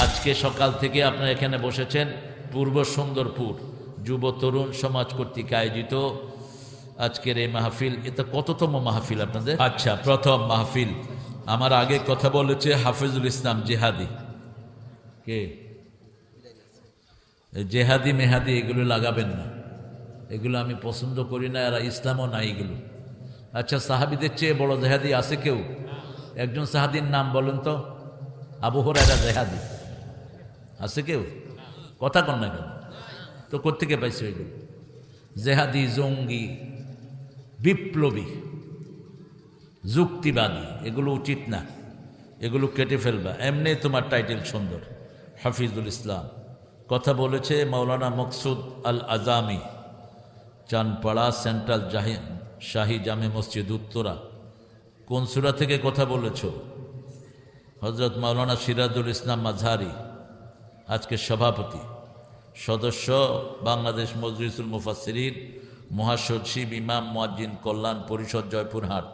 আজকে সকাল থেকে আপনারা এখানে বসেছেন পূর্ব সুন্দরপুর যুব তরুণ সমাজ কর্তৃক আয়োজিত আজকের এই মাহফিল। এটা কততম মাহফিল আপনাদের? আচ্ছা, প্রথম মাহফিল। আমার আগে কথা বলেছে হাফিজুল ইসলাম জেহাদি। কে? জেহাদি মেহাদি এগুলো লাগাবেন না, এগুলো আমি পছন্দ করি না, আর ইসলামও নাই এগুলো। আচ্ছা, সাহাবিদের চেয়ে বড় জেহাদি আছে কেউ? একজন সাহাবির নাম বলেন তো। আবু হুরায়রা জেহাদি আছে কেউ? কথা কন না কেন? তো কোত্থেকে পাইছে এগুলো? জেহাদি, জঙ্গি, বিপ্লবী, যুক্তিবাদী, এগুলো উচিত না, এগুলো কেটে ফেলবা। এমনি তোমার টাইটেল সুন্দর, হাফিজুল ইসলাম। কথা বলেছে মাওলানা মকসুদ আল আজামি, চানপাড়া সেন্ট্রাল শাহী জামে মসজিদ উত্তরা। কোন সূরা থেকে কথা বলেছ? হযরত মাওলানা সিরাজুল ইসলাম মাঝহারি, আজকে সভাপতি, সদস্য বাংলাদেশ মজলিসুল মুফাসসিরিন, মহাসচিব ইমাম মুয়াজ্জিন কল্যাণ পরিষদ জয়পুরহাট,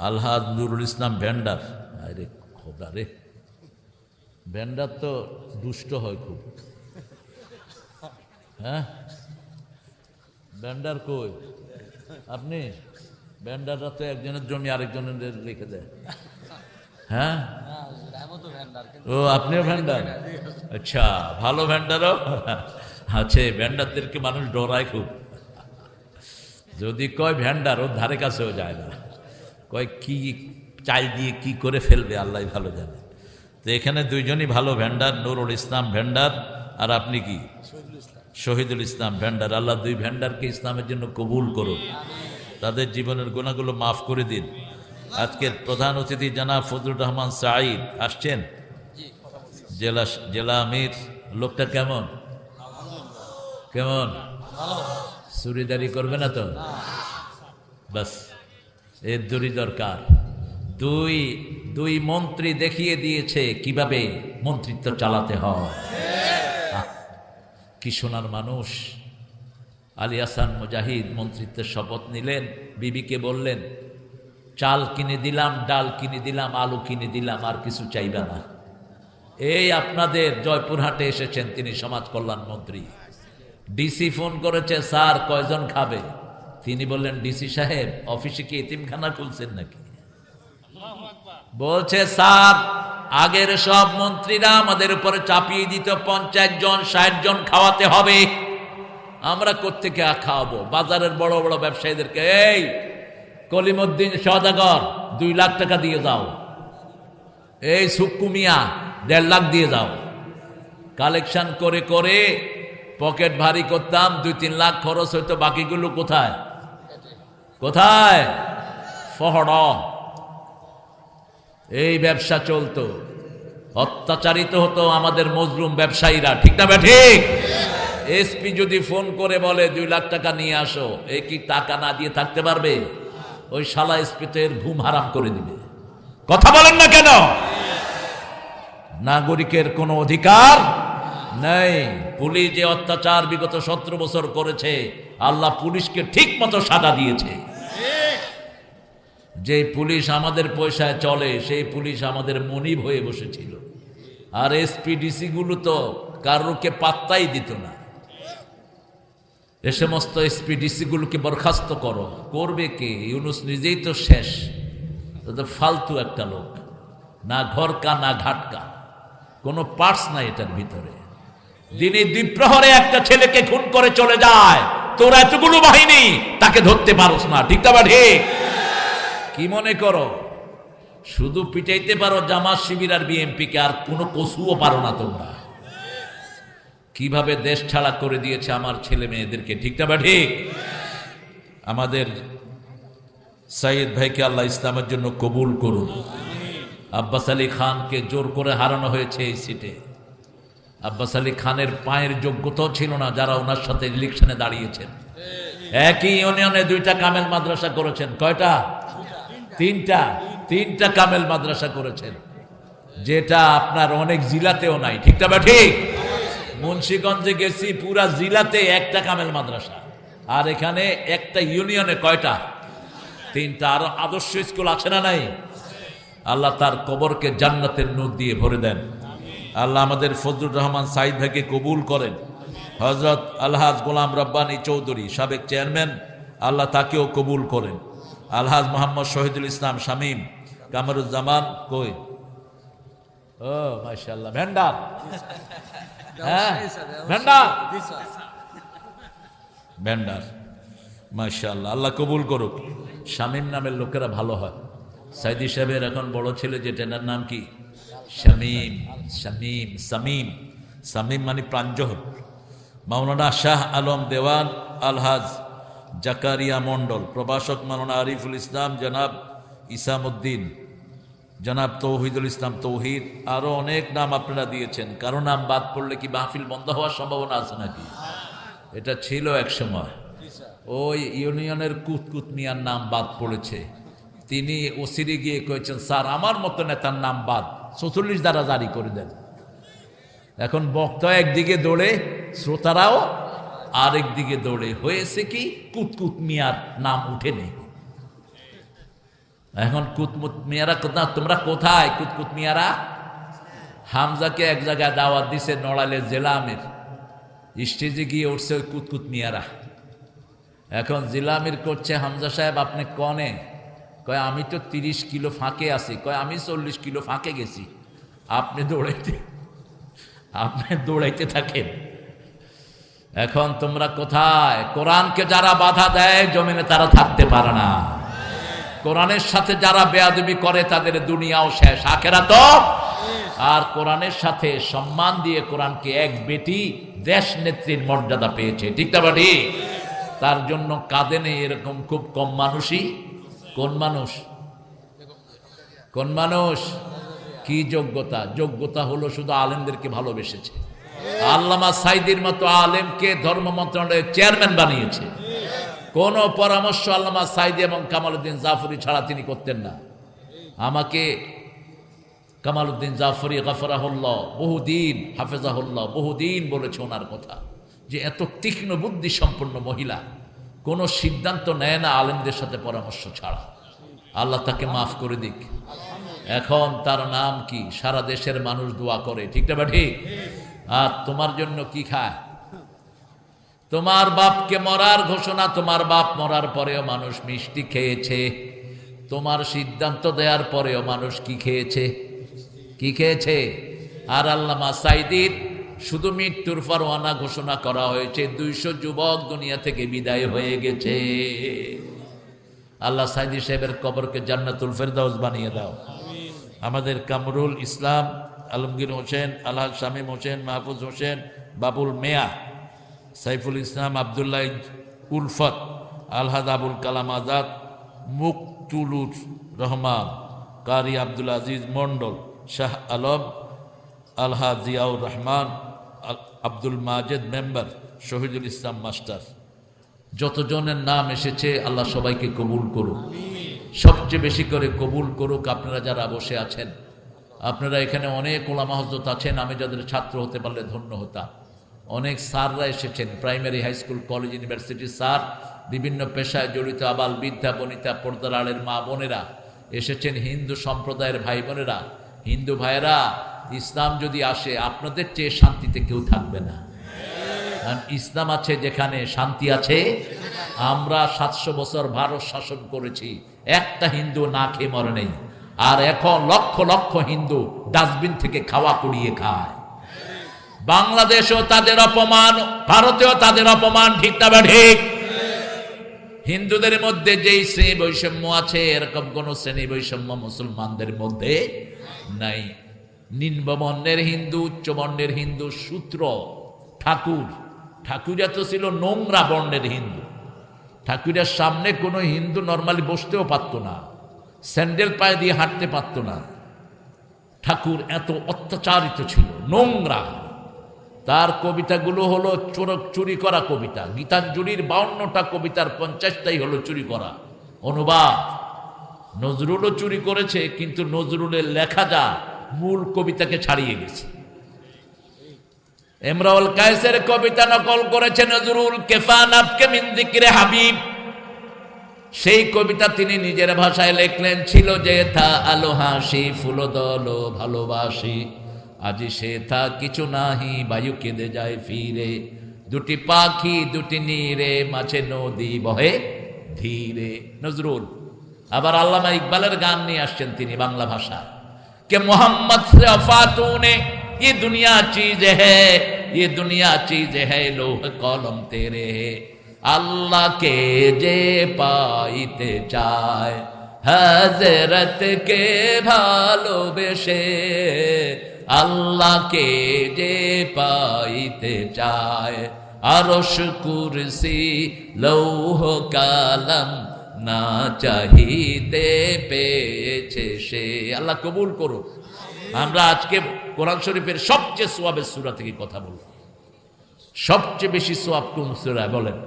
আলহাজ নুরুল ইসলাম ভেন্ডার। আরে খোদা রে, ভেন্ডার তো দুষ্ট হয় খুব। হ্যাঁ, ভেন্ডার কই? আপনি? ভেন্ডাররা তো একজনের জমি আরেকজনের লিখে দেয়। হ্যাঁ, ও আপনিও ভেন্ডার? আচ্ছা, ভালো ভেন্ডারও আছে। ভেন্ডারদেরকে মানুষ ডরায় খুব। যদি কয় ভেন্ডার, ওর ধারে কাছেও যায় না। কয় কি চাল দিয়ে কি করে ফেলবে আল্লাহ ভালো জানে। তো এখানে দুইজনই ভালো ভেন্ডার, নুরুল ইসলাম ভেন্ডার আর আপনি কি? শহীদুল ইসলাম ভেন্ডার। আল্লাহ দুই ভেন্ডারকে ইসলামের জন্য কবুল করুন, তাদের জীবনের গুনাহগুলো মাফ করে দিন। আজকের প্রধান অতিথি জনাব ফজলুর রহমান সাঈদ আসছেন, জেলা আমির। লোকটা কেমন? কেমন? চুরিদারি করবে না তো? বাস, এর দড়ি দরকার। দুই মন্ত্রী দেখিয়ে দিয়েছে কিভাবে মন্ত্রিত্ব চালাতে হয়। কি সোনার মানুষ। আলী হাসান মুজাহিদ মন্ত্রিত্বের শপথ নিলেন, বিবিকে বললেন চাল কিনে দিলাম, ডাল কিনে দিলাম, আলু কিনে দিলাম, আর কিছু চাইবে না। এই আপনাদের জয়পুরহাটে এসেছেন তিনি, সমাজ কল্যাণ মন্ত্রী। ডিসি ফোন করেছে, স্যার কয়জন খাবে? তিনি বললেন, ডিসি সাহেব অফিসে কি এতিমখানা খুলছেন নাকি? বলছে, স্যার আগের সব মন্ত্রীরা আমাদের উপরে চাপিয়ে দিত 50 জন 60 জন খাওয়াতে হবে, আমরা কোত্থেকে খাওয়াবো? বাজারের বড় বড় ব্যবসায়ীদেরকে, এই কলিমউদ্দিন সওদাগর 2 লাখ টাকা দিয়ে যাও, এই সুক্কু মিয়া 1.5 লাখ দিয়ে যাও। কালেকশন করে করে পকেট ভারী করতাম, 2-3 লাখ খরচ হইতো, বাকিগুলো কোথায় কোথায়? ফহড়। এই ব্যবসা চলতো, অত্যাচারিত হতো আমাদের মজলুম ব্যবসায়ীরা, ঠিক না ঠিক? এসপি যদি ফোন করে বলে 2 লাখ টাকা নিয়ে আসো, এ কি টাকা না দিয়ে থাকতে পারবে? ওই শালা এসপি তো এর ঘুম হারাম করে দিবে। কথা বলেন না কেন? নাগরিকের কোনো অধিকার নেই। পুলিশ যে অত্যাচার বিগত 17 বছর করেছে, আল্লাহ পুলিশকে ঠিক মতো সাজা দিয়েছে। যে পুলিশ আমাদের পয়সায় চলে, সেই পুলিশ আমাদের মনিব হয়ে বসেছিল। আর এসপি ডিসি গুলো তো কারোকে পাত্তাই দিত না। এ সমস্ত এসপি ডিসি গুলোকে বরখাস্ত করো, করবে কে? ইউনূস নিজেই তো শেষ, ফালতু একটা লোক, না ঘরকা না ঘাটকা, কোনো পার্টস নাই এটার ভিতরে। দিনে দ্বিপ্রহরে একটা ছেলেকে খুন করে চলে যায়, তোরা এতগুলো বাহিনী তাকে ধরতে পারোস না, ঠিক না ঠিক? কি মনে করো শুধু পিটাইতে পারো জামাত শিবির আর বিএনপিকে, আর কোনো কসুও পারো না তোমরা? কিভাবে দেশ ছাড়া করে দিয়েছে আমার ছেলে মেয়েদেরকে, ঠিক না ঠিক? আমাদের সাইদ ভাইকে আল্লাহ ইসলামের জন্য কবুল করুন। আব্বাস আলী খানকে জোর করে হারানো হয়েছে এই সিটে। আব্বাস আলী খানের পায়ের যোগ্যতাও ছিল না যারা ওনার সাথে ইলেকশনে দাঁড়িয়েছেন। একই ইউনিয়নে 2টা কামেল মাদ্রাসা করেছেন। কয়টা? 3টা কামেল মাদ্রাসা করেছেন, যেটা আপনার অনেক জিলাতেও নাই, ঠিক না ঠিক? মুন্সিগঞ্জে গেছি, পুরা জিলাতে 1টা কামেল মাদ্রাসা, আর এখানে একটা ইউনিয়নে কয়টা? 3টা। আর আদর্শ স্কুল আছে না নাই? আল্লাহ তার কবরকে জান্নাতের নূর দিয়ে ভরে দেন। আল্লাহ আমাদের ফজলুর রহমান সাইদ ভাইকে কবুল করেন। হযরত আলহাজ গোলাম রব্বানী চৌধুরী সাবেক চেয়ারম্যান, আল্লাহ তাকেও কবুল করেন। আলহাজ মোহাম্মদ শহীদুল ইসলাম শামীম, কামরুজ্জামান কই, ও মাশাআল্লাহ ভেন্ডার, হ্যাঁ ভেন্ডার ভেন্ডার, মাশাআল্লাহ, আল্লাহ কবুল করুক। শামীম নামের লোকেরা ভালো হয়। সাইদি সাহেবের এখন বড় ছেলে যে টেনার নাম কি, শামীম। শামীম সামিম, সামিম মানে প্রাঞ্জল। মাওলানা শাহ আলম দেওয়ান, আলহাজ জাকারিয়া মন্ডল, প্রভাষক মাওলানা আরিফুল ইসলাম, জনাব ইসামউদ্দিন, জনাব তৌহিদুল ইসলাম তৌহিদ, আরো অনেক নাম আপনারা দিয়েছেন। কারো নাম বাদ পড়লে কি মাহফিল বন্ধ হওয়ার সম্ভাবনা আছে নাকি? এটা ছিল এক সময়। ওই ইউনিয়নের কুতকুত মিয়ার নাম বাদ পড়েছে, তিনি ওসিরে গিয়ে কয়েছেন, স্যার আমার মতো নেতার নাম বাদ, ৪৪ দ্বারা জারি করে দেন। এখন বক্তা একদিকে দৌড়ে, শ্রোতারাও আরেক দিকে দৌড়ে, হয়েছে কি কুতকুত মিয়ার নাম উঠেনি। এখন কুতকুত মিয়ারা কোথায়, তোমরা কোথায় কুতকুত মিয়ারা? হামজাকে এক জায়গায় দাওয়াত দিছে নড়াইলের জেলা আমির, স্টেজে গিয়ে উঠছে ওই কুতকুত মিয়ারা। এখন জেলা আমির করছে, হামজা সাহেব আপনি কনে? কয় আমি তো 30 কিলো ফাঁকে আছি। কয় আমি 40 কিলো ফাঁকে গেছি, আপনি দৌড়াইতে থাকেন। এখন তোমরা কোথায়? কোরআনকে যারা বাধা দেয় জমিনে তারা থাকতে পারে না। কোরআনের সাথে যারা বেয়াদবি করে তাদের দুনিয়াও শেষ, আখিরাতও। আর কোরআনের সাথে সম্মান দিয়ে কোরআনকে এক বেটি দেশ নেত্রীর মর্যাদা পেয়েছে, ঠিক না বাড়ি? তার জন্য কাঁদে নেই এরকম খুব কম মানুষই। কোন মানুষ? কোন মানুষ? কি যোগ্যতা? যোগ্যতা হলো শুধু আলেমদেরকে ভালোবেসেছে। আল্লামা সাইদির মতো আলেমকে ধর্ম মন্ত্রণালয়ের চেয়ারম্যান বানিয়েছে। কোন পরামর্শ আল্লামা সাইদি এবং কামালউদ্দিন জাফরি ছাড়া তিনি করতেন না। আমাকে কামালউদ্দিন জাফরি গাফরাহুল্লাহ বহুদিন, হাফেজাহুল্লাহ বহুদিন বলেছে ওনার কথা, যে এত তীক্ষ্ণ বুদ্ধি সম্পন্ন মহিলা কোনো সিদ্ধান্ত নেয় না আলেমদের সাথে পরামর্শ ছাড়া। আল্লাহ তাকে মাফ করে দিক। এখন তার নাম কি? সারা দেশের মানুষ দোয়া করে, ঠিক না ঠিক? আর তোমার জন্য কি খায়? তোমার বাপকে মরার ঘোষণা, তোমার বাপ মরার পরেও মানুষ মিষ্টি খেয়েছে। তোমার সিদ্ধান্ত দেওয়ার পরেও মানুষ কি খেয়েছে? কি খেয়েছে? আর আল্লামা সাইদির শুধু মৃত্যুর পরোয়ানা ঘোষণা করা হয়েছে, 200 যুবক দুনিয়া থেকে বিদায় হয়ে গেছে। আল্লাহ সাইদি সাহেবের কবরকে জান্নাতুল ফেরদাউস বানিয়ে দাও। আমাদের কামরুল ইসলাম, আলমগীর হোসেন, আলহাজ শামীম হোসেন, মাহফুজ হোসেন, বাবুল মিয়া, সাইফুল ইসলাম, আবদুল্লাহ উলফত, আলহাজ আবুল কালাম আজাদ, মুকতুলুর রহমান, কারি আব্দুল আজিজ মন্ডল, শাহ আলম, আলহাজ জিয়াউর রহমান, আব্দুল মাজেদ মেম্বার, শহীদুল ইসলাম মাস্টার, যতজনের নাম এসেছে আল্লাহ সবাইকে কবুল করুক। সবচেয়ে বেশি করে কবুল করুক আপনারা যারা বসে আছেন। আপনারা এখানে অনেক ওলামা হযরত আছেন, আমি যাদের ছাত্র হতে পারলে ধন্য হতাম। অনেক স্যাররা এসেছেন, প্রাইমারি, হাই স্কুল, কলেজ, ইউনিভার্সিটির স্যার, বিভিন্ন পেশায় জড়িত আবাল বৃদ্ধা বনিতা, পর্দার আড়ের মা বোনেরা এসেছেন, হিন্দু সম্প্রদায়ের ভাই বোনেরা। হিন্দু ভাইয়েরা, ইসলাম যদি আসে আপনাদের চেয়ে শান্তিতে কেউ থাকবে না। কারণ ইসলাম আছে যেখানে শান্তি আছে। আমরা 700 বছর ভারত শাসন করেছি, একটা হিন্দু না খেয়ে মরে নেই। আর এখন লক্ষ লক্ষ হিন্দু ডাস্টবিন থেকে খাওয়া কুড়িয়ে খায়। বাংলাদেশেও তাদের অপমান, ভারতেও তাদের অপমান, ঠিক না ঠিক? হিন্দুদের মধ্যে যেই শ্রেণী বৈষম্য আছে, এরকম কোন শ্রেণী বৈষম্য মুসলমানদের মধ্যে নাই। নিম্নবর্ণের হিন্দু, উচ্চবর্ণের হিন্দু, সূত্র ঠাকুরা তো ছিল নোংরা বর্ণের হিন্দু। ঠাকুরের সামনে কোনো হিন্দু নর্মালি বসতেও পারত না, স্যান্ডেল পায়ে দিয়ে হাঁটতে পারত না। ঠাকুর এত অত্যাচারিত ছিল, নোংরা। তার কবিতাগুলো হলো চুরি করা কবিতা। গীতাঞ্জলির 52টা কবিতার 50টাই হলো চুরি করা অনুবাদ। নজরুলও চুরি করেছে, কিন্তু নজরুলের লেখা যা মূল কবিতাকে ছাড়িয়ে গেছে। ইমরাউল কায়েসের কবিতা নকল করেছে নজরুল, কেফা নাফকে মিন যিকরে হাবিব। সেই কবিতা তিনি নিজের ভাষায় লিখলেন, ছিল যে থা আলো হাসি ফুলদল ভালোবাসি, আজি সে থা কিছু নাহি, বায়ু কেঁদে যায় ফিরে, দুটি পাখি দুটি নীরে, মাঝে নদী বহে ধীরে। নজরুল। আবার আল্লামা ইকবালের গান নিয়ে আসছেন তিনি বাংলা ভাষা, কে মোহাম্মদ से अफातूने ये दुनिया चीज है, ये दुनिया चीज है, लोह कलम तेरे है। আল্লাহকে যে পাইতে চায়, হযরতকে ভালোবেসে, আল্লাহকে যে পাইতে চায়, আরশ কুরসি লৌহ কালাম না চাহিতে পেয়েছে সে। আল্লাহ কবুল করুন। আমরা আজকে কোরআন শরীফের সবচেয়ে সোয়াবের সূরা থেকে কথা বলব। সবচেয়ে বেশি সোয়াব কোন সূরা বলেন?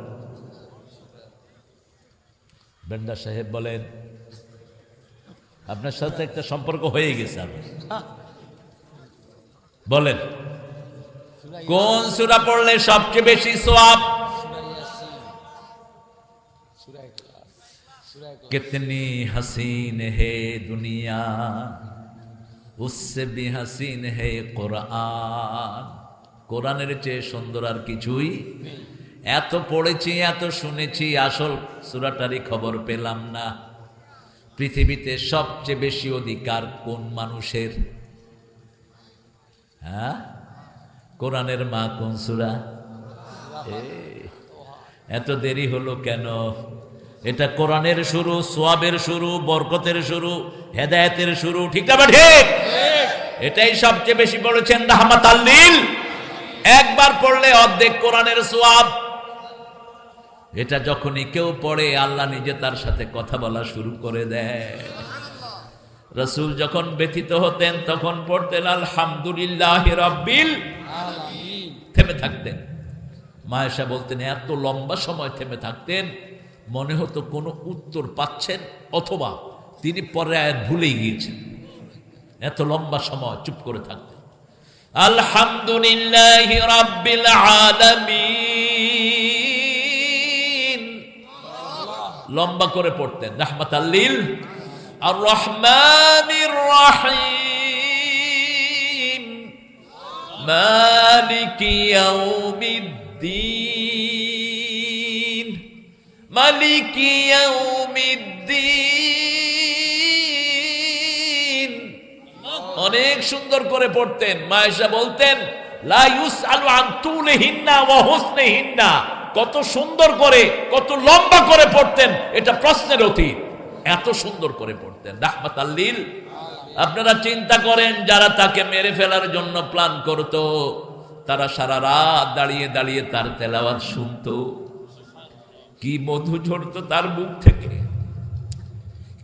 বেন্ডা সাহেব বলেন। আপনার সাথে একটা সম্পর্ক হয়ে গেছে। আমি বলেন কোন সূরা পড়লে সবচেয়ে বেশি সোয়াব? कितनी हसीन है दुनिया, उससे भी हसीन है कुरान। কোরআনের চেয়ে সুন্দর আর কিছুই। এত পড়েছি এত শুনেছি, আসল সূরাটারই খবর পেলাম না। পৃথিবীতে সবচেয়ে বেশি অধিকার কোন মানুষের? হ্যাঁ, কোরআনের মা কোন সূরা? এত দেরি হলো কেন? এটা কোরআনের শুরু, সোয়াবের শুরু, বরকতের শুরু, হেদায়েতের শুরু। ঠিক না ঠিক? এটাই সবচেয়ে বেশি পড়েছেন রাহমাতাল লিল। একবার পড়লে অর্ধেক কোরআনের সোয়াব। এটা যখনই কেউ পড়ে, আল্লাহ নিজে তার সাথে কথা বলা শুরু করে দেয়। রাসূল যখন ব্যথিত হতেন তখন পড়তেন আলহামদুলিল্লাহি রাব্বিল আলামিন, থেমে থাকতেন। মা আয়েশা বলতেন এত লম্বা সময় থেমে থাকতেন, মনে হতো কোনো উত্তর পাচ্ছেন অথবা তিনি পরে আয়াত ভুলেই গিয়েছেন। এত লম্বা সময় চুপ করে থাকতেন। আলহামদুলিল্লাহি রাব্বিল আলামিন লম্বা করে পড়তেন। রাহমাতাল লিল আর রহমানির রহিম মালিকি ইয়াউমিদ্দিন মালিকি ইয়াউমিদ্দিন অনেক সুন্দর করে পড়তেন। মা আয়েশা বলতেন লা ইউসআলু আন তুলিহিন্না ওয়া হুসনিহিন্না, কত সুন্দর করে কত লম্বা করে পড়তেন, এটা প্রশ্নের অতীত। এত সুন্দর করে পড়তেন রাহমাতাল লিল। আপনারা চিন্তা করেন, যারা তাকে মেরে ফেলার জন্য প্ল্যান করত, তারা সারা রাত দাঁড়িয়ে দাঁড়িয়ে তার তেলাওয়াত শুনতো। কি মধু ঝরত তার মুখ থেকে,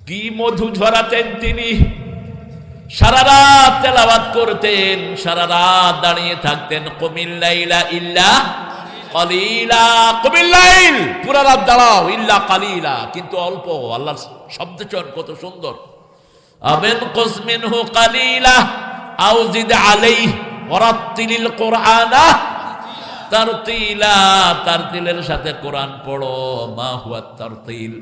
কি মধু ঝরাতেন তিনি। সারা রাত তেলাওয়াত করতেন, সারা রাত দাঁড়িয়ে থাকতেন। কুমিল লাইলা ইল্লা কালিলা, কুমিল লাইল, পুরা রাত দাঁড়াও, ইল্লা কালিলা, কিন্তু অল্প। আল্লাহর শব্দ চয়ন কত সুন্দর। আবেন কুসমিনহু কালিলা আও জিদ আলাইহি ওয়ারাত্তিলিল কুরআনা তারতিলা, তারতিলের সাথে কোরআন পড়ো। মা হুয়া তারতিল?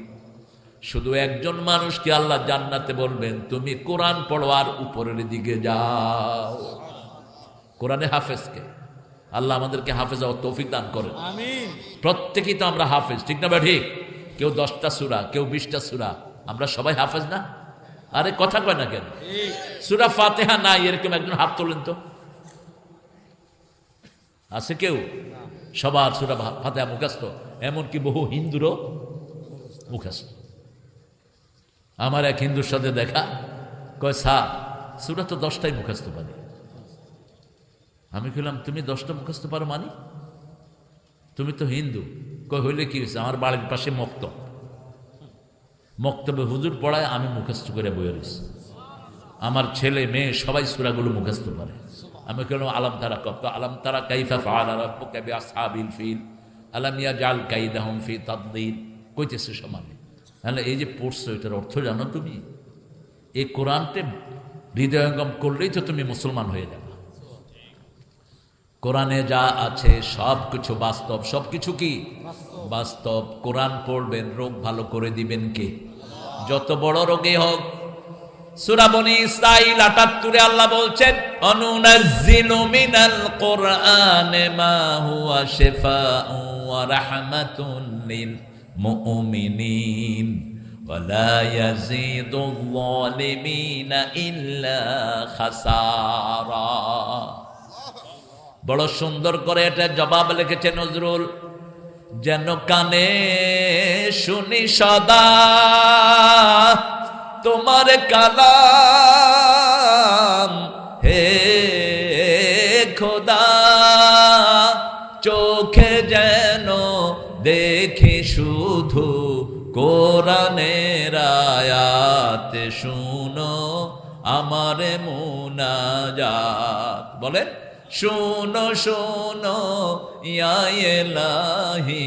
শুধু একজন মানুষকে আল্লাহ জান্নাতে বলবেন তুমি কোরআন পড়ো আর উপরের দিকে যাও। কোরআনে হাফেজকে আল্লাহ আমাদেরকে হাফেজ হওয়ার তৌফিক দান করেন, আমিন। প্রত্যেকেই তো আমরা হাফেজ, ঠিক না ঠিক? কেউ 10টা সূরা, কেউ 20টা সূরা, আমরা সবাই হাফেজ না? আরে কথা কয় না কেন? সূরা ফাতিহা নাই এরকম একজন হাত তোলেন তো। আছে কেউ? সবার সূরা ফাতিহা মুখস্থ, এমনকি বহু হিন্দুরও মুখস্থ। আমার এক হিন্দুর সাথে দেখা, কয় স্যার সূরা তো 10টাই মুখস্থ পারি। আমি বললাম তুমি 10টা মুখস্থ পারো মানে? তুমি তো হিন্দু। কয় হইলে কি হয়েছে, আমার বাড়ির পাশে মক্তবে হুজুর পড়ায়, আমি মুখস্থ করে বইয়ে রয়েছি। আমার ছেলে মেয়ে সবাই সূরাগুলো মুখস্থ পারে। আমি বললাম আলাম তারা কত, আলাম তারা কাইফা ফাআলা রাব্বুকা বিআসহাবিল ফিল আলাম ইয়াজআল কাইদাহুম ফি তাদলিল, কইতেছে সমানে। তাহলে এই যে পড়ছো এটার অর্থ জানো তুমি? এই কোরআনকে হৃদয়ঙ্গম করলেই তো তুমি মুসলমান হয়ে যাবে। কোরআনে যা আছে সব কিছু বাস্তব। সব কিছু কি বাস্তব? কোরআন পড়বেন, রোগ ভালো করে দিবেন কে? যত বড় রোগে হোক, সূরা বনী ইসরাঈল ৭৮ আল্লাহ বলছেন অনুনাজ্জিলু মিনাল কুরআনি মা হুয়া শিফাউ ওয়া রাহমাতুন লিল মুমিনিন ওয়া লা ইয়াজিদুল যালিমিনা ইল্লা খাসারা। বড় সুন্দর করে এটা জবাব লিখেছে নজরুল, যেন কানে শুনি সদা তোমার কালাম হে খোদা, চোখে যেন দেখি শুধু কোরআনের আয়াত, শুনো আমার মুনাজাত। বলেন শোনো শোনো ইয়া ইলাহি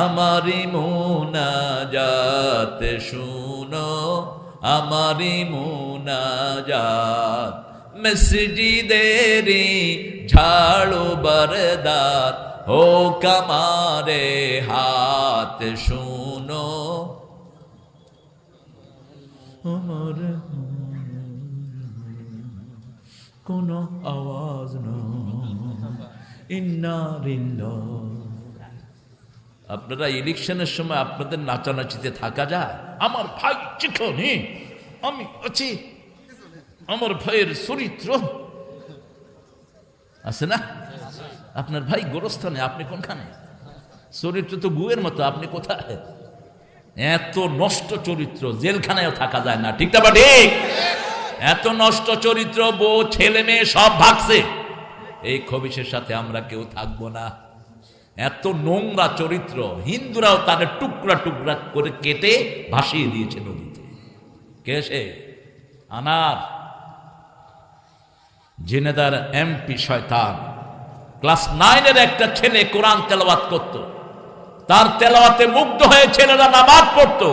আমারি মুনাজাত, শুনো আমারি মুনাজাত। মসজিদেরি ঝাড়ু বরদার ও কামারে হাত, শুনো আমার কোন আওয়াজ না ইন্নালিল্লাহ। আপনারা ইলেকশনের সময় আপনাদের নাচানাচিতে থাকা যায়? আমার ভাই যেখানে আমি আছি, আমার ভাইয়ের চরিত্র আছে না? আপনার ভাই গোরস্থানে, আপনি কোনখানে? চরিত্র তো গুয়ের মতো, আপনি কোথায়? এত নষ্ট চরিত্র জেলখানায়ও থাকা যায় না, ঠিক না? বা ঠিক? এত নষ্ট চরিত্র, বউ ছেলে মেয়ে সব ভাগছে, এই খবিশের সাথে আমরা কেউ থাকবো না। এত নোংরা চরিত্র, হিন্দুরাও তাদের টুকরা টুকরা করে কেটে ভাসিয়ে দিয়েছে নদীতে। কে সে? আনার জিনেদার এমপি শয়তান। ক্লাস 9-এর একটা ছেলে কোরআন তেলাওয়াত করত, তার তেলাওয়াতে মুগ্ধ হয়ে ছেলেরা নামাজ পড়তো।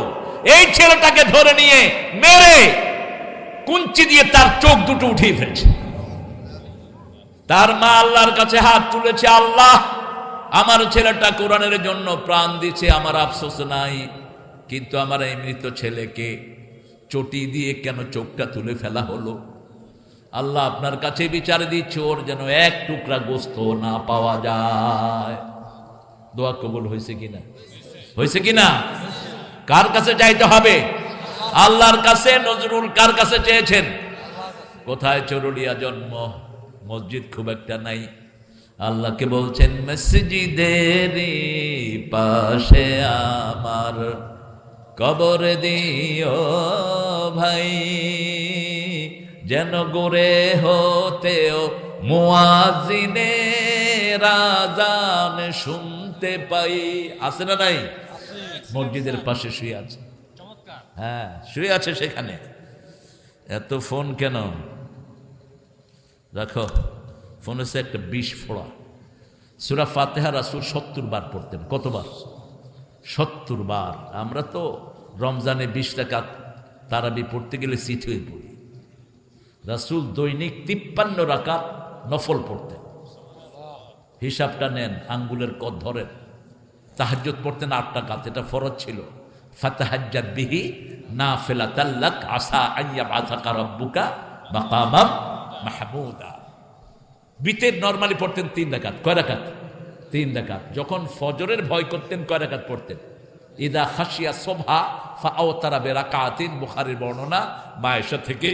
এই ছেলেটাকে ধরে নিয়ে মেরে কুঞ্চি দিয়ে তার চোখ দুটো উঠিয়ে ফেলছে। তার মা আল্লাহর কাছে হাত তুলেছে, আল্লাহ আমার ছেলেটা কোরআনের জন্য প্রাণ দিচ্ছে, আমার আফসোস নাই, কিন্তু আমার এই মৃত ছেলেকে চটি দিয়ে কেন চোখটা তুলে ফেলা হলো? আল্লাহ আপনার কাছে বিচার দিচ্ছে, ওর যেন এক টুকরা গোস্ত না পাওয়া যায়। দোয়া কবুল হয়েছে কিনা? হয়েছে কিনা? কার কাছে চাইতে হবে? আল্লাহর কাছে। নজরুল কার কাছে চেয়েছেন? কোথায় চরুলিয়া জন্ম, মসজিদ খুব একটা নাই। আল্লাহকে বলছেন মসজিদের পাশে আমার কবর দিও ভাই, যেন গোরে হতেও মুয়াজ্জিনের আযান শুনতে পাই। আছে না নাই? মসজিদের পাশে শুয়ে আছে। হ্যাঁ, শুয়ে আছে সেখানে। এত ফোন কেন? রাখো, ফোন হচ্ছে একটা বিষ ফোড়া। সূরা ফাতিহা রাসূল 70 বার পড়তেন। কতবার? 70 বার। আমরা তো রমজানে 20 রাকাত তারাবি পড়তে গেলে চিত হয়ে পড়ি। রাসূল দৈনিক 53 রাকাত নফল পড়তেন। হিসাবটা নেন, আঙ্গুলের কদ ধরেন। তাহাজ্জুদ পড়তেন 8 রাকাত, এটা ফরজ ছিল। ফাতাহাজ্জাদ বিহি নাফিলাতাল লাক আসা আন ইয়াবআসাকা রাব্বুকা মাকামাম মাহমুদা। বিতের নরমালি পড়তেন 3 রাকাত। কয় রাকাত? 3 রাকাত। যখন ফজরের ভয় করতেন কয় রাকাত পড়তেন? ইদা খাশিয়া সুবহা ফাআওতারা বিরাকাতিন, বুখারীর বর্ণনা মায়েশা থেকে।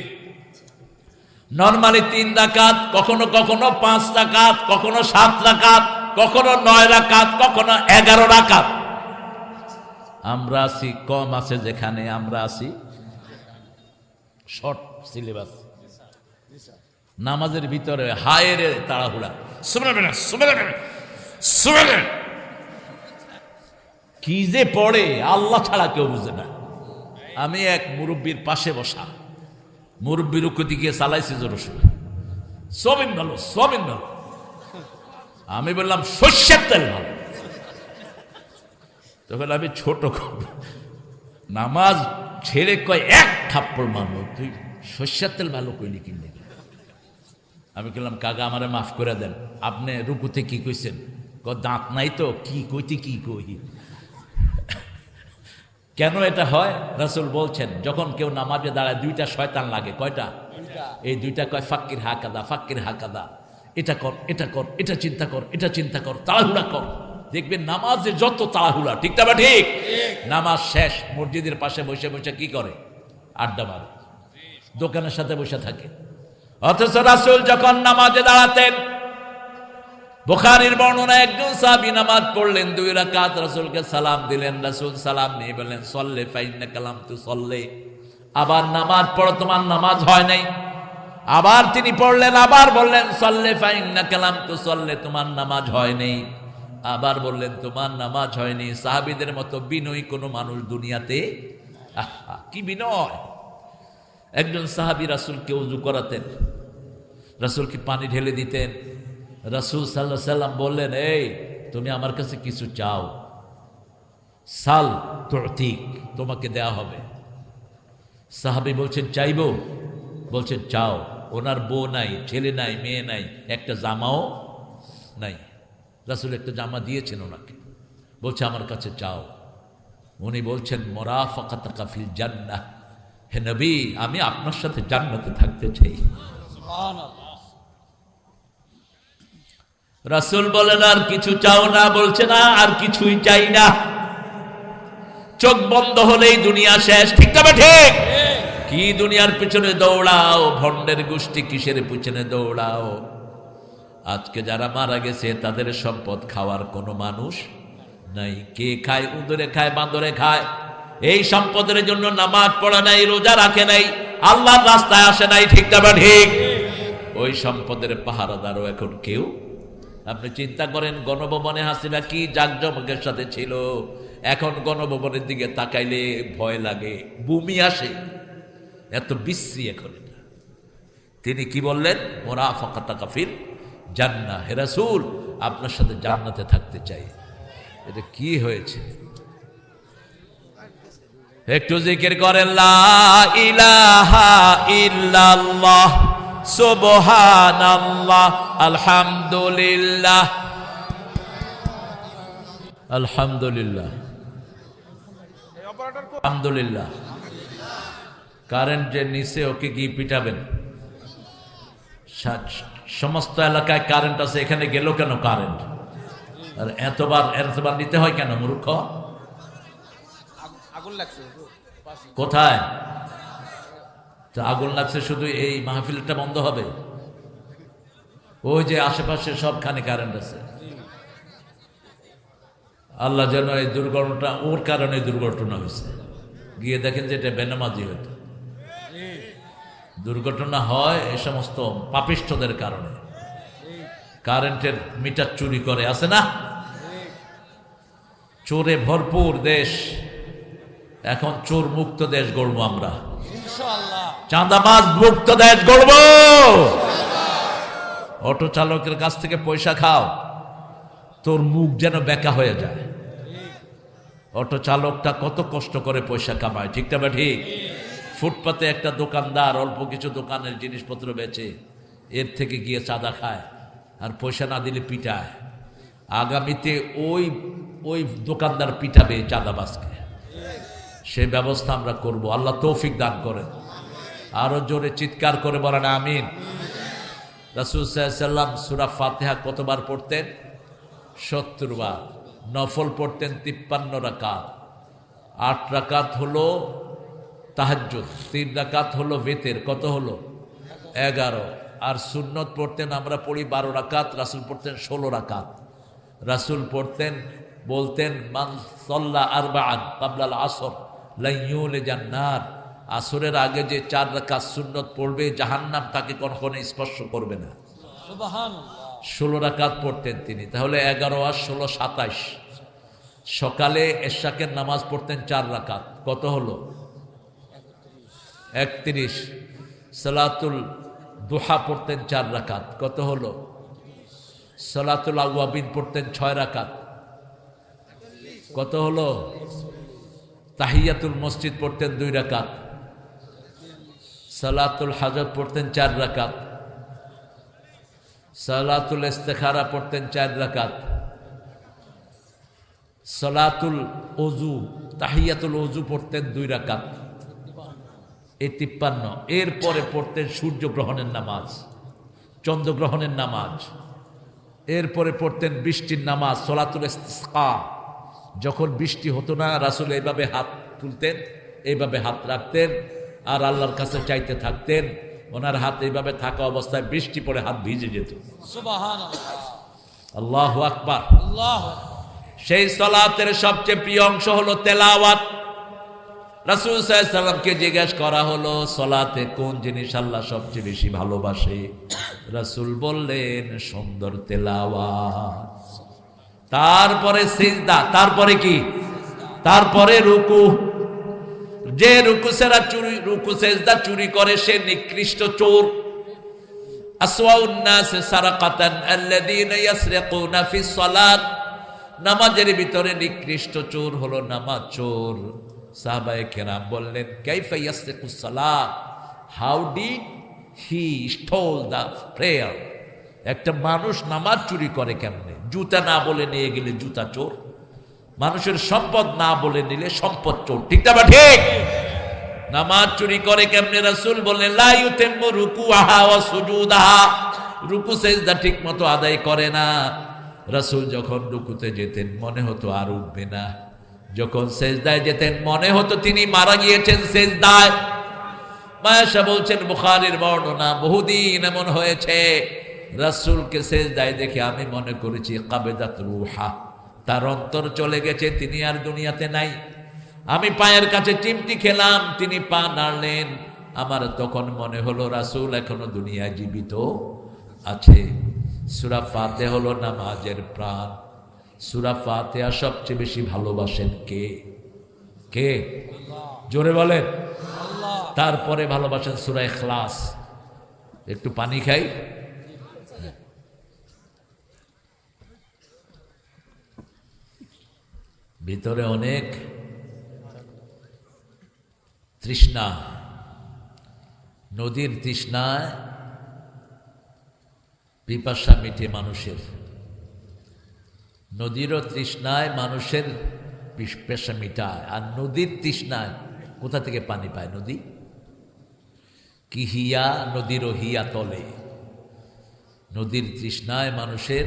নরমালি 3 রাকাত, কখনো কখনো 5 রাকাত, কখনো 7 রাকাত, কখনো 9 রাকাত, কখনো 11 রাকাত। আমরা আছি কম আছে যেখানে, আমরা আছি শর্ট সিলেবাস। নামাজের ভিতরে হায়ের তাড়াহুড়া, কি যে পড়ে আল্লাহ ছাড়া কেউ বুঝে না। আমি এক মুরব্বীর পাশে বসা, মুরব্বীর উক্তি গিয়ে চালাইছি জোর শুনে, সবিন ভালো, সবিন ভালো। আমি বললাম সর্ষের তেল ভালো। তখন আমি ছোট নামাজ ছেড়ে কয় এক থাপ্পড় মারলো, তুই সর্ষের তেল ভালো কইলি কিনে। আমি বললাম কাকা আমারে মাফ করে দেন, আপনি রুকুতে কি কইছেন? দাঁত নাই তো কি কইতে কি কই, কেন এটা হয়? রাসূল বলছেন, যখন কেউ নামাজে দাঁড়ায় দুইটা শয়তান লাগে। কয়টা? এই দুইটা কয় ফাক্কির হাকাদা, ফাক্কির হাকাদা, এটা কর, এটা কর, এটা চিন্তা কর, এটা চিন্তা কর, তাড়াহুড়া কর। দেখবেন নামাজে যত তাড়াহুড়া, ঠিক না? ঠিক। নামাজ শেষ মসজিদের পাশে বসে বসে কি করে? আড্ডা মারে, দোকানের সাথে বসে থাকে। অথচ রাসূল যখন নামাজে দাঁড়াতেন, বুখারীর বর্ণনা, একজন সাহাবী নামাজ পড়লেন 2 রাকাত, রাসূলকে সালাম দিলেন, রাসূল সালাম নিয়ে বললেন সল্লে ফাইন্নাকা লাম তুসল্লি, আবার নামাজ পড়ো, তোমার নামাজ হয় নাই। আবার তিনি পড়লেন, আবার বললেন সল্লে ফাইন্নাকা লাম তুসল্লি, তোমার নামাজ হয় নাই। আবার বললেন তোমার নামাজ হয়নি। সাহাবীদের মতো বিনয়ী কোনো মানুষ দুনিয়াতে, আহা কি বিনয়! একজন সাহাবী রাসূলকে ওযু করাতেন, রাসূলকে পানি ঢেলে দিতেন। রাসূল সাল্লাল্লাহু আলাইহি সাল্লাম বললেন, এই তুমি আমার কাছে কিছু চাও, সাল তুতিক, তোমাকে দেয়া হবে। সাহাবী বলছেন চাইবো? বলছেন চাও। ওনার বউ নাই, ছেলে নাই, মেয়ে নাই, একটা জামাও নাই। রাসূল একটা জামা দিয়েছেন ওনাকে, বলছে আমার কাছে চাও। উনি বলছেন মুরাফাকাতুকা ফিল জান্নাহ, হে নবী আমি আপনার সাথে জান্নাতে থাকতে চাই। রাসূল বলেন আর কিছু চাও না? বলছে না, আর কিছুই চাই না। চোখ বন্ধ হলেই দুনিয়া শেষ, ঠিক না? ঠিক। কি দুনিয়ার পিছনে দৌড়াও, ভণ্ডের গোষ্ঠী কিসের পিছনে দৌড়াও? আজকে যারা মারা গেছে তাদের সম্পদ খাওয়ার কোনো মানুষ নাই। কে খায়? উদরে খায়, বান্দরে খায়। এই সম্পদের জন্য নামাজ পড়া নাই, রোজা রাখে নাই, আল্লাহর রাস্তায় আসে নাই, ঠিক না? ঠিক। ওই সম্পদের পাহারাদারও এখন কেউ। আপনি চিন্তা করেন, গণভবনে হাসিনা কি জাঁকজমকের সাথে ছিল, এখন গণভবনের দিকে তাকাইলে ভয় লাগে, বমি আসে, এত বিশ্রী এখন এটা। তিনি কি বললেন? মুরাফাকাতুকা ফিল জান্নাহ, হে রাসূল আপনার সাথে জান্নাতে থাকতে চাই। এটা কি হয়েছে? একটু জিকির করেন, লা ইলাহা ইল্লাল্লাহ সুবহানাল্লাহ আলহামদুলিল্লাহ। আলহামদুলিল্লাহ, আলহামদুলিল্লাহ। কারেন্ট যে নিচে, ওকে কি পিটাবেন? সমস্ত এলাকায় কারেন্ট আছে, এখানে গেল কেন কারেন্ট? আর এতবার নিতে হয় কেন? মূর্খ। কোথায় আগুন লাগছে? শুধু এই মাহফিলটা বন্ধ হবে? ওই যে আশেপাশে সবখানে কারেন্ট আছে। আল্লাহ যেন এই দুর্ঘটনা, ওর কারণে দুর্ঘটনা হয়েছে। গিয়ে দেখেন যে এটা বেনামাজি হতো। দুর্ঘটনা হয় এই সমস্ত পাপিষ্ঠদের কারণে। কারেন্টের মিটার চুরি করে, আছে না? চোরে ভরপুর দেশ। এখন চোর মুক্ত দেশ গড়বো আমরা, চাঁদাবাজ মুক্ত দেশ গড়বো। অটো চালকের কাছ থেকে পয়সা খাও, তোর মুখ যেন বেঁকা হয়ে যায়। অটো চালকটা কত কষ্ট করে পয়সা কামায়, ঠিক না? ঠিক। ফুটপাতে একটা দোকানদার অল্প কিছু দোকানের জিনিসপত্র বেচে, এর থেকে গিয়ে চাঁদা খায়, আর পয়সা না দিলে পিটায়। আগামীতে ওই দোকানদার পিটাবে চাঁদাবাজকে। সেই ব্যবস্থা আমরা করব, আল্লাহ তৌফিক দান করেন। আরো জোরে চিৎকার করে বলেন আমিন। রাসূল সাল্লাল্লাহু আলাইহি ওয়াসাল্লাম সূরা ফাতিহা কতবার পড়তেন? 70 বার। নফল পড়তেন 53 রাকাত। 8 রাকাত হলো তাহাজ্জুদ, 3 রাকাত হলো ভিতর, কত হলো? 11। আর সুন্নত পড়তেন, আমরা পড়ি 12 রাকাত, রাসূল পড়তেন 16 রাকাত। রাসূল পড়তেন, বলতেন মান সাল্লা আরবাআন ক্বাবলাল আসর লা ইউলিজান নার, আসরের আগে যে 4 রাকাত সুন্নত পড়বে জাহান্নাম তাকে কখনো স্পর্শ করবে না। সুবহানাল্লাহ। 16 রাকাত পড়তেন তিনি। তাহলে 11 আর 16 27। সকালে এশাকের নামাজ পড়তেন 4 রাকাত, কত হলো? 31। সালাতুল দুহা পড়তেন 4 রাকাত, কত হলো? সালাতুল আওয়াবিন পড়তেন 6 রাকাত, কত হলো? তাহিয়াতুল মসজিদ পড়তেন 2 রাকাত। সালাতুল হাজত পড়তেন 4 রাকাত। সালাতুল ইস্তেখারা পড়তেন 4 রাকাত। সালাতুল ওযু তাহিয়াতুল ওযু পড়তেন 2 রাকাত, এই 53। এরপরে পড়তেন সূর্যগ্রহণের নামাজ, চন্দ্রগ্রহণের নামাজ, এরপরে পড়তেন বৃষ্টির নামাজ, সলাতুল ইস্তিসকা। যখন বৃষ্টি হতো না, রাসূল এইভাবে হাত তুলতেন, এইভাবে হাত রাখতেন আর আল্লাহর কাছে চাইতে থাকতেন। ওনার হাত এইভাবে থাকা অবস্থায় বৃষ্টি পড়ে হাত ভিজে যেত। সুবহানাল্লাহ, আল্লাহু আকবার। আল্লাহ। সেই সালাতের সবচেয়ে প্রিয় অংশ হলো তেলাওয়াত। রাসূল সাল্লাল্লাহু আলাইহি ওয়াসাল্লামকে জিজ্ঞেস করা হলো, সালাতে কোন জিনিস আল্লাহ সবচেয়ে বেশি ভালোবাসে? রাসূল বললেন, সুন্দর তেলাওয়াত। তারপরে সিজদা, তারপরে কি? তারপরে রুকু। যে রুকু সিজদা চুরি করে সে নিকৃষ্ট চোর। আসওয়াউন নাস সারাকাতান আল্লাযীনা ইয়াসরিকুনা ফিস সালাত। নামাজের ভিতরে নিকৃষ্ট চোর হলো নামাজ চোর। সাহাবায়ে কেরাম বললেন, কাইফা ইয়াসরিকুস সালাত, how did he stole the prayer? একটা মানুষ নামাজ চুরি করে কেমনে? জুতা না বলে নিয়ে গেলে জুতা চোর, মানুষের সম্পদ না বলে নিলে সম্পদ চোর। ঠিক না? ঠিক। নামাজ চুরি করে কেমনে? রাসূল বললেন, লা ইউতিম্মু রুকুআহা ওয়া সুজুদাহা, রুকু সিজদা ঠিক মতো আদায় করে না। রাসূল যখন রুকুতে যেতেন মনে হতো আর উঠবে না, যখন সিজদায় যেতেন মনে হতো তিনি মারা গিয়েছেন সিজদায়। মায়েশা বলছেন, বুখারীর বর্ণনা, বহুদিন এমন হয়েছে রাসূলকে সিজদায় দেখে আমি মনে করেছি কাবেদাত রূহা, তার অন্তর চলে গেছে, তিনি আর দুনিয়াতে নাই। আমি পায়ের কাছে চিমটি খেলাম, তিনি পা নাড়লেন, আমার তখন মনে হলো রাসূল এখনো দুনিয়ায় জীবিত আছে। সূরা ফাতিহা হলো নামাজের প্রাণ। সূরা ফাতিহা সবচেয়ে বেশি ভালোবাসেন কে? কে? জোরে বলেন। তারপরে ভালোবাসেন সূরা ইখলাস। একটু পানি খাই। ভিতরে অনেক তৃষ্ণা, নদীর তৃষ্ণায় পিপাসা মিটে মানুষের, নদীরও তৃষ্ণায় মানুষের পিপাসা মিটায়। আর নদীর তৃষ্ণায় কোথা থেকে পানি পায় নদী? কি হিয়া নদীরও হিয়া তলে। নদীর তৃষ্ণায় মানুষের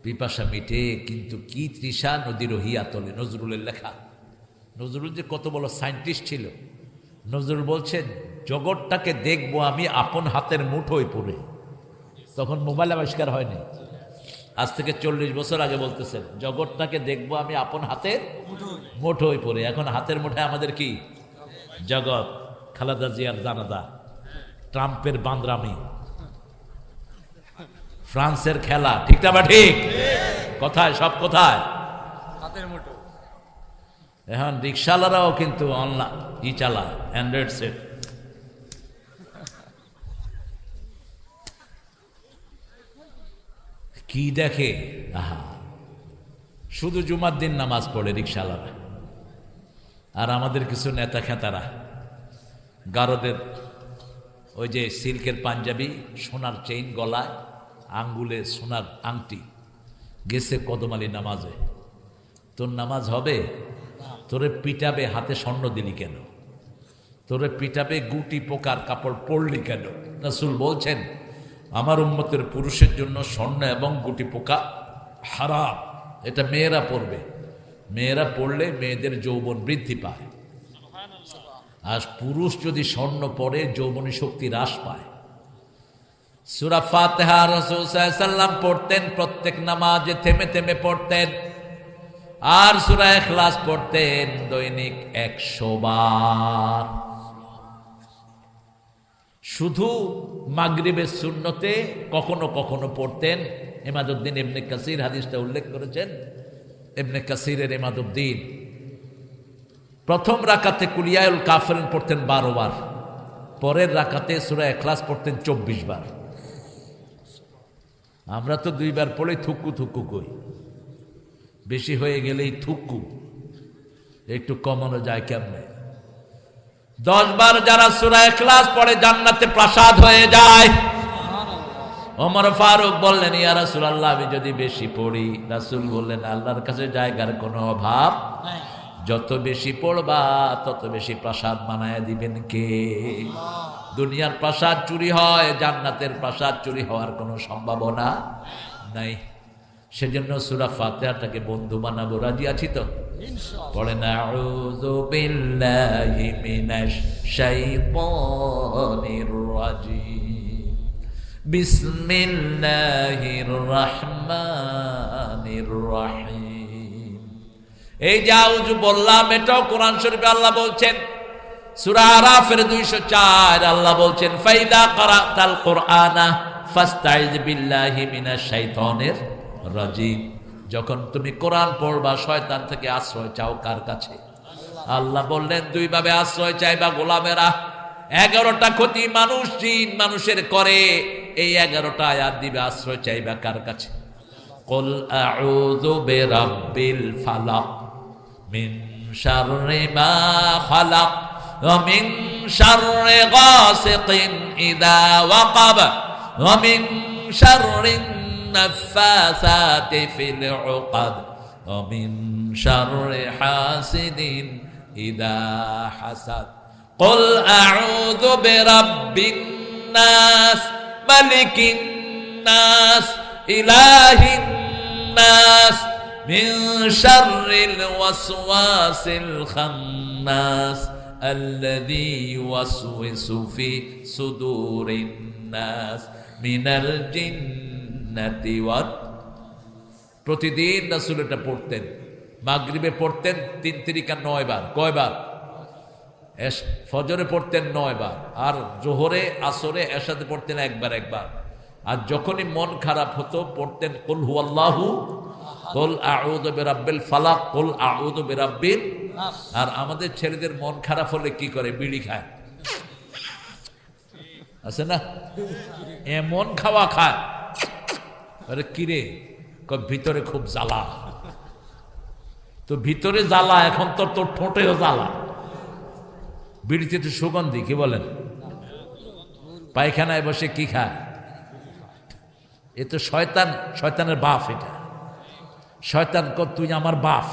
পিপাসা মিটে, কিন্তু কি তৃষা নদীরও হিয়া তলে। নজরুলের লেখা। নজরুল যে কত বড় সায়েন্টিস্ট ছিল। নজরুল বলছেন, জগৎটাকে দেখবো আমি আপন হাতের মুঠোয় পড়ে। তখন মোবাইল আবিষ্কার হয়নি, আজ থেকে 40 বছর আগে বলতেছেন, জগৎটাকে দেখবো আমি আপন হাতের মুঠোয় পড়ে। এখন হাতের মুঠোয় আমাদের কি? জগৎ। খালেদা জিয়ার জানাজা, ট্রাম্পের বান্দরামি, ফ্রান্সের খেলা। ঠিক না? ঠিক। কোথায় সব? কোথায়? হাতের মুঠো। এখন রিক্সাওয়ালারাও কিন্তু অনলাইন চালায়, অ্যান্ড্রয়েড সেট। কি দেখে? আহা, শুধু জুমার দিন নামাজ পড়ে রিক্সাওয়ালারা। আর আমাদের কিছু নেতা খেতারা গারদের ওই যে সিল্কের পাঞ্জাবি, সোনার চেইন গলায়, আঙ্গুলে সোনার আংটি, গেছে কদমালি নামাজে। তোর নামাজ হবে? তোরে পিটাবে, হাতে স্বর্ণ দিলি কেন? তোরে পিটাবে, গুটি পোকার কাপড় পরলি কেন? রাসূল বলছেন, আমার উম্মতের পুরুষের জন্য স্বর্ণ এবং গুটি পোকা হারাম। এটা মেয়েরা পরবে। মেয়েরা পড়লে মেয়েদের যৌবন বৃদ্ধি পায়। আর পুরুষ যদি স্বর্ণ পরে যৌবনী শক্তি হ্রাস পায়। সূরা ফাতিহা রাসূল সাল্লাল্লাহু আলাইহি ওয়াসাল্লাম পড়তেন, প্রত্যেক নামাজে থেমে থেমে পড়তেন। আর সূরা ইখলাস পড়তেন দৈনিক 100 বার। শুধু মাগরিবের সুন্নতে কখনো কখনো পড়তেন। ইমাদউদ্দিন ইবনে কাসির হাদিসটা উল্লেখ করেছেন। ইবনে কাসিরের ইমাদউদ্দিন প্রথম রাকাতে কুলিয়াউল কাফিরুন পড়তেন 12 বার, পরের রাকাতে সূরা ইখলাস পড়তেন 24 বার। আমরা তো 2 বার পড়ে থুকু থুকু কই, বেশি হয়ে গেলেই থুকু। একটু কমানো যায় কেমনে? 10 বার যারা সূরা ইখলাস পড়ে জান্নাতে প্রাসাদ হয়ে যায়। ওমর ফারুক বললেন, ইয়া রাসূলুল্লাহ, আমি যদি বেশি পড়ি? রাসূল বললেন, আল্লাহর কাছে জায়গার কোনো অভাব। যত বেশি পড়বা তত বেশি প্রাসাদ বানায় দিবেন কে? দুনিয়ার প্রাসাদ চুরি হয়, জান্নাতের প্রাসাদ চুরি হওয়ার কোনো সম্ভাবনা নাই। সেজন্য সূরা ফাতিহাটাকে বন্ধু বানাবো। রাজি আছি তো? পড়েন আউযু বিল্লাহি মিনাশ শাইতানির রাজিম, বিসমিল্লাহির রহমানির রহিম। এই যে আউযু বললাম, এটাও কোরআন শরীফে আল্লাহ বলছেন, সূরা আরাফের 204 আল্লাহ বলছেন, ফাইদা ক্রাতাল কুরআনা ফাস্তাইজ বিল্লাহি মিনাশ শাইতানির রাজিম। যখন তুমি কোরআন পড়বা শয়তান থেকে আশ্রয় চাও কার কাছে? আল্লাহ বললেন দুই ভাবে আশ্রয় চাইবা গোলামেরা। 11টা ক্ষতি মানুষ জিন মানুষের করে, এই 11টা আয়াত দিবে আশ্রয় চাইবা কার কাছে? কুল আউযু বিরাব্বিল ফালাক মিন শাররি মা খালাক ওয়া মিন শাররি গাসিকিন ইযা ওয়াকাব ওয়া মিন শাররি নাফাসাতি ফিল উকাদ ওয়া মিন শাররি হাসিদিন ইযা হাসাদ। কুল আউযু বিরাব্বিন নাস মালিকিন নাস ইলাহিন নাস মিন শাররিল ওয়াসওয়াসিল খান্নাস আল্লাযী ইউওয়াসওয়িসু ফি সুদুরিন নাস মিনাল জিন্নাতি ওয়াত। প্রতিদিন রাসূল এটা পড়তেন। মাগরিবে পড়তেন 3 তিরিকা 9 বার। কয়বার? ফজরে পড়তেন 9 বার, আর জোহরে আসরে এশাতে পড়তেন একবার একবার। আর যখনই মন খারাপ হতো পড়তেন কুল হুয়াল্লাহু, কুল আউযু বিরাব্বিল ফালাক, কুল আউযু বিরাব্বিন নাস। আর আমাদের ছেলেদের মন খারাপ হলে কি করে? বিড়ি খায়, আছে না? এমন খাওয়া খায়, আরে কিরে, ভিতরে খুব জ্বালা। তো ভিতরে জ্বালা, এখন তো তোর ঠোঁটেও জ্বালা। বিড়িতে তো সুগন্ধি, কি বলেন? পায়খানায় বসে কি খায়? এ তো শয়তান, শয়তানের বাপ। এটা শয়তান তুই আমার বাপ,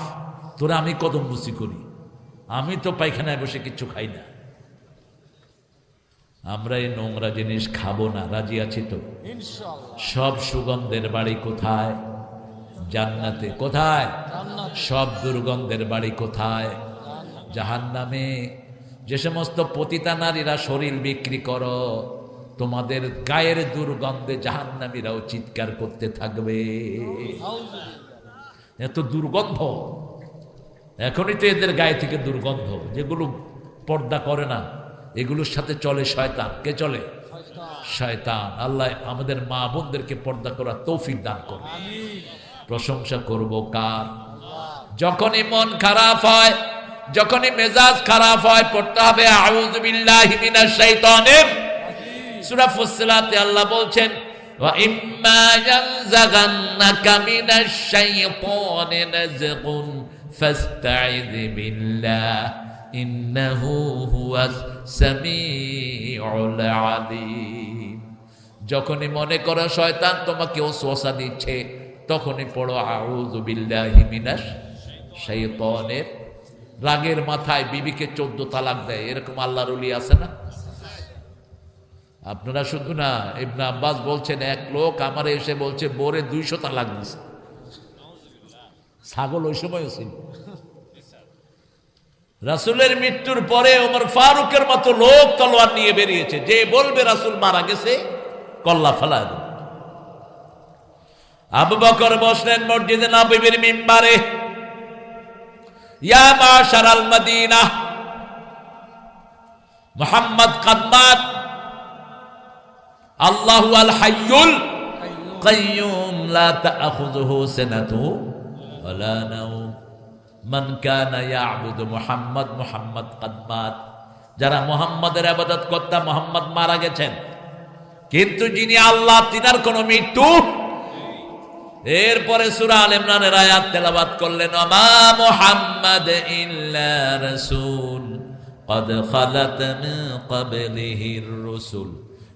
তোরা আমি কদম বুঝি করি, আমি তো পায়খানায় বসে কিচ্ছু খাই না। আমরা এই নোংরা জিনিস খাবো না। রাজি আছি তো? সব সুগন্ধের বাড়ি কোথায়? জান্নাতে। কোথায়? সব দুর্গন্ধের বাড়ি কোথায়? জাহান্নামে। যে সমস্ত পতিতা নারীরা শরীর বিক্রি করো, তোমাদের গায়ের দুর্গন্ধে জাহান্নামীরাও চিৎকার করতে থাকবে। এত দুর্গন্ধ, এখনই তো এদের গায়ে থেকে দুর্গন্ধ। যেগুলো পর্দা করে না এগুলোর সাথে চলে শয়তান। কে চলে? শয়তান। আল্লাহ আমাদের মা বোনদেরকে পর্দা করার তৌফিক দান করুন। প্রশংসা করব কার? যখনই মন খারাপ হয়, যখনই মেজাজ খারাপ হয়, পড়তে হবে আউযু বিল্লাহি মিনাশ শাইতানির। সূরা ফুসসিলাতে আল্লাহ বলছেন, ওয়া ইম্মা ইয়ানজাগান্নাকা মিনাশ শাইতানি নাযগুন ফাস্তাইয বিল্লাহ ইন্নাহু হুয়াস সামিউল আলীম। যখনই মনে করো শয়তান তোমাকে ওয়াসওয়াসা দিচ্ছে, তখনই পড়ো আউযু বিল্লাহি মিনাশ শাইতানির। রাগের মাথায় বিবিকে 14 তালাক দেয়, এরকম আল্লাহর ওলি আছে না? আপনারা শুধু না, ইবনে আব্বাস বলছেন এক লোক আমার এসে বলছে বোরে 200 তালাক দিছে। ছাগল ওই সময় ছিল। রাসূলের মৃত্যুর পরে ওমর ফারুকের মতো লোক তলোয়ার নিয়ে বেরিয়েছে, যে বলবে রাসূল মারা গেছে কল্লা ফেলা দেবে। আবু বকর বসলেন মসজিদে নববীর মিম্বারে, ইয়া মাশারাল মদিনা মুহাম্মদ কদ মাত, আল্লাহু আল হাইয়ুল কাইয়ুম লা তাখুযুহু সিনাতু ওয়ালা নাওম মান কানা ইয়াবুদু মুহাম্মদ মুহাম্মদ কদ মাত। যারা মুহাম্মাদের ইবাদত করতা, মুহাম্মদ মারা গেছেন, কিন্তু যিনি আল্লাহ তিনার কোনো মৃত্যু। এরপরে সূরা আল ইমরানের আয়াত তেলাওয়াত করলেন, মা মুহাম্মাদ ইল্লা রাসূল قد خلت من قبله الرسل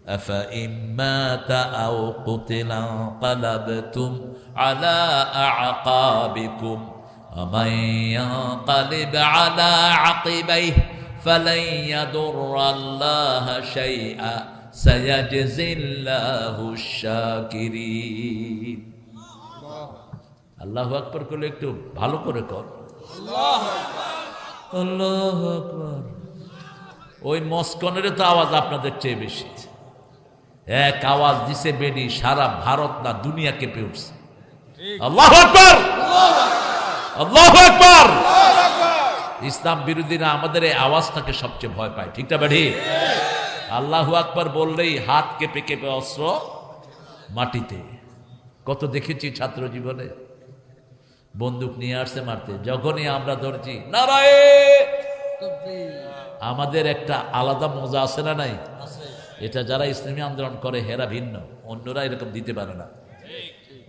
أفإن مات أو قتل انقلبتم على أعقابكم ومن ينقلب على عقبيه فلن يضر الله شيئا سيجزي الله الشاكرين আল্লাহু আকবার করলে একটু ভালো করে কর। আল্লাহু আকবার। ওই মস্কনের তো আওয়াজ আপনাদের চেয়ে বেশি। এক আওয়াজ দিছে বেডি, সারা ভারত না দুনিয়া কেঁপে উঠছে। আল্লাহু আকবার, আল্লাহু আকবার। ইসলাম বিরোধীরা আমাদের এই আওয়াজটাকে সবচেয়ে ভয় পায়, ঠিক না বেডি? আল্লাহু আকবার বললেই হাত কেঁপে কেঁপে অস্ত্র মাটিতে। কত দেখেছি ছাত্র জীবনে, বন্দুক নিয়ে আসছে মারতে, যখনই আমরা ধরছি নারায়ে, আমাদের একটা আলাদা মজা আছে না নাই? এটা যারা ইসলামী আন্দোলন করে হেরা ভিন্ন, অন্যরা এরকম দিতে পারে না,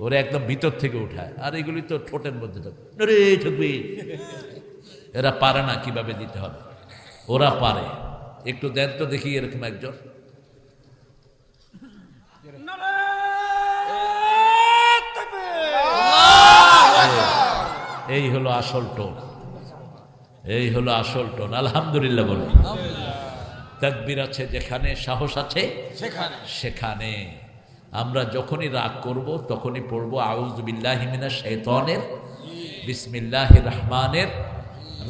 ওরা একদম ভিতর থেকে উঠায়। আর এগুলি তো ঠোঁটের মধ্যে থাকবে, এরা পারে না কিভাবে দিতে হবে, ওরা পারে। একটু দেন তো দেখি এরকম একজন। এই হলো আসল টোন, এই হলো আসল টোন। আলহামদুলিল্লাহ বলে। তাকবীর আছে যেখানে, সাহস আছে সেখানে। আমরা যখনই রাগ করব তখনই পড়বো আউযু বিল্লাহি মিনাশ শাইতানির বিসমিল্লাহির রহমানির।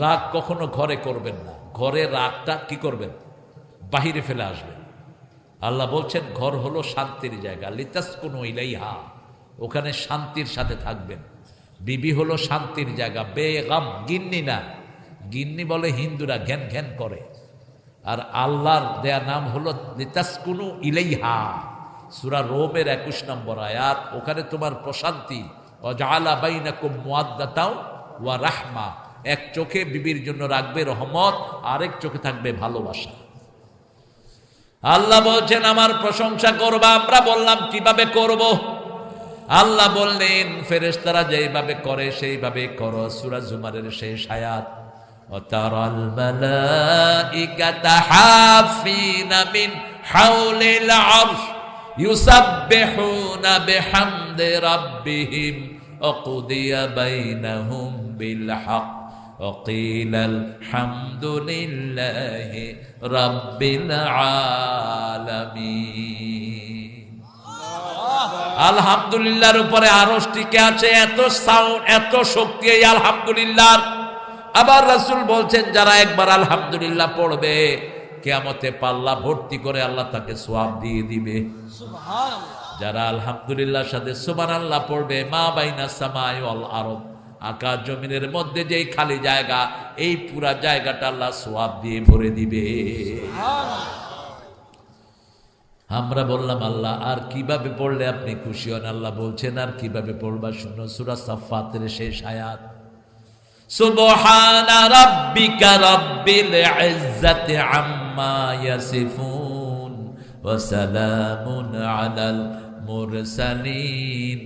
রাগ কখনো ঘরে করবেন না, ঘরে রাগটা কি করবেন? বাহিরে ফেলে আসবেন। আল্লাহ বলছেন ঘর হলো শান্তির জায়গা, লিতাসকুনু ইলাইহা, ওখানে শান্তির সাথে থাকবেন। বিবি হলো শান্তির জায়গা, বেগাম, গিন্নি না। গিন্নি বলে হিন্দুরা, ঘ্যান ঘ্যান করে। আর আল্লাহর দেয়া নাম হলো লিতাসকুনু ইলাইহা। সূরা রোমের 21 নম্বর আয়াত, ওখানে তোমার প্রশান্তি। ওয়াজআলা বাইনাকুম মুওয়াদ্দাতাও ওয়া রাহমা, এক চোখে বিবির জন্য রাখবে রহমত, আরেক চোখে থাকবে ভালোবাসা। আল্লাহ বলছেন আমার প্রশংসা করবা। আমরা বললাম কিভাবে করব? আল্লাহ বললেন ফেরেশতারা যেভাবে করে সেইভাবে করো। সূরা জুমারের শেষ আয়াত, ওয়াতারাল মালাইকাতা হাফিনা মিন হাওলিল আরশ ইউসাব্বিহুনা বিহামদি রাব্বিহিম ওয়া কুদিয়া বাইনাহুম বিল হক ওয়া কিলাল হামদুলিল্লাহি রাব্বিল আলামিন। আলহামদুলিল্লাহর উপরে আরশ টিকে আছে, এত সাউন্ড, এত শক্তি এই আলহামদুলিল্লাহ। আবার রাসূল বলছেন যারা একবার আলহামদুলিল্লাহ পড়বে কিয়ামতে পাল্লা ভর্তি করে আল্লাহ তাকে সওয়াব দিয়ে দিবে। সুবহানাল্লাহ। যারা আলহামদুলিল্লাহর সাথে সুবহানাল্লাহ পড়বে, মা বাইনা সামাই ওয়াল আরদ, আকাশ জমিনের মধ্যে যেই খালি জায়গা, এই পুরা জায়গাটা আল্লাহ সওয়াব দিয়ে ভরে দিবে। সুবহানাল্লাহ। আমরা বললাম আল্লাহ আর কিভাবে পড়লে আপনি খুশি হন? আল্লাহ বলছেন আর কিভাবে পড়বা শুনো। সূরা সাফফাতের শেষ আয়াত, সুবহানা রাব্বিকা রাব্বিল ইজ্জাতি আম্মা ইয়াসিফুন ওয়া সালামুন আলাল মুরসালিন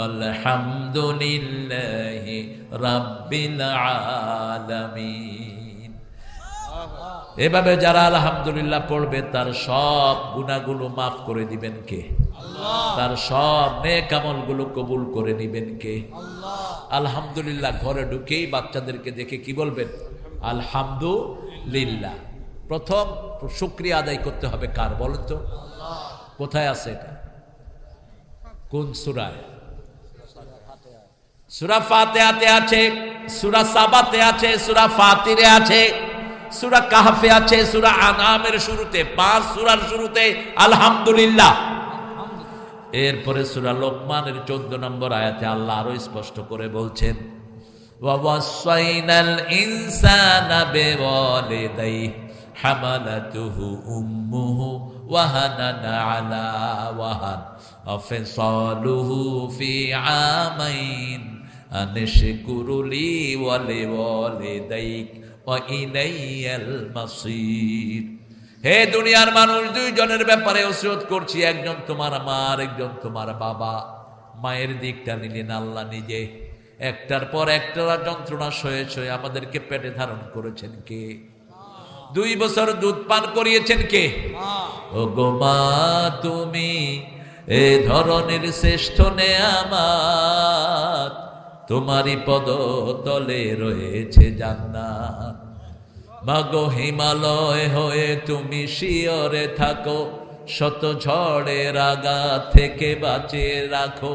আলহামদুলিল্লাহি রাব্বিল আলামিন। এভাবে যারা আলহামদুলিল্লাহ পড়বে তার সব গুনাহগুলো মাফ করে দিবেন কে? আল্লাহ। তার সব নেক আমলগুলো কবুল করে নেবেন কে? আল্লাহ। আলহামদুলিল্লাহ ঘরে ঢুকেই বাচ্চাদেরকে দেখে কি বলবেন? আলহামদুলিল্লাহ। প্রথম শুকরিয়া আদায় করতে হবে কার বলেন তো? আল্লাহ। কোথায় আছে এটা? কোন সূরায়? সূরা ফাতিহাতে আছে, সূরা সাবাতে আছে, সূরা ফাতিরে আছে, সূরা কাহফে আছে, সূরা আনামের শুরুতে, 5 সূরার শুরুতে আলহামদুলিল্লাহ। এরপরে সূরা লোকমানের 14 নম্বর আয়াতে আল্লাহ আরো স্পষ্ট করে বলছেন, ওয়া ওয়াসাইনাল ইনসানা বিওয়ালিদাইহি হামালাতুহু উম্মুহু ওয়াহানান আলা ওয়াহান ওয়াফিসালুহু ফি আমাইন আনশকুরুলি ওয়া লিওয়ালিদাইক ওয়া ইলাইয়াল মাসির। হে দুনিয়ার মানুষ, দুইজনের ব্যাপারে ওসিয়ত করছি, একজন তোমার মা, আরেকজন তোমার বাবা। মায়ের দিকটা নিলেন আল্লাহ নিজে, একটার পর একটা যন্ত্রণা সয়ে সয়ে আমাদেরকে পেটে ধারণ করেছেন কে? 2 বছর দুধ পান করিয়েছেন কে? ও গো মা, তুমি এ ধরনের শ্রেষ্ঠ নেয়ামত তোমারই পদ তলে রয়েছে জান্নাত। মাগো হিমালয় হয়ে তুমি শিয়রে থাকো, শত ঝড়ের আঘাত থেকে বাঁচিয়ে রাখো।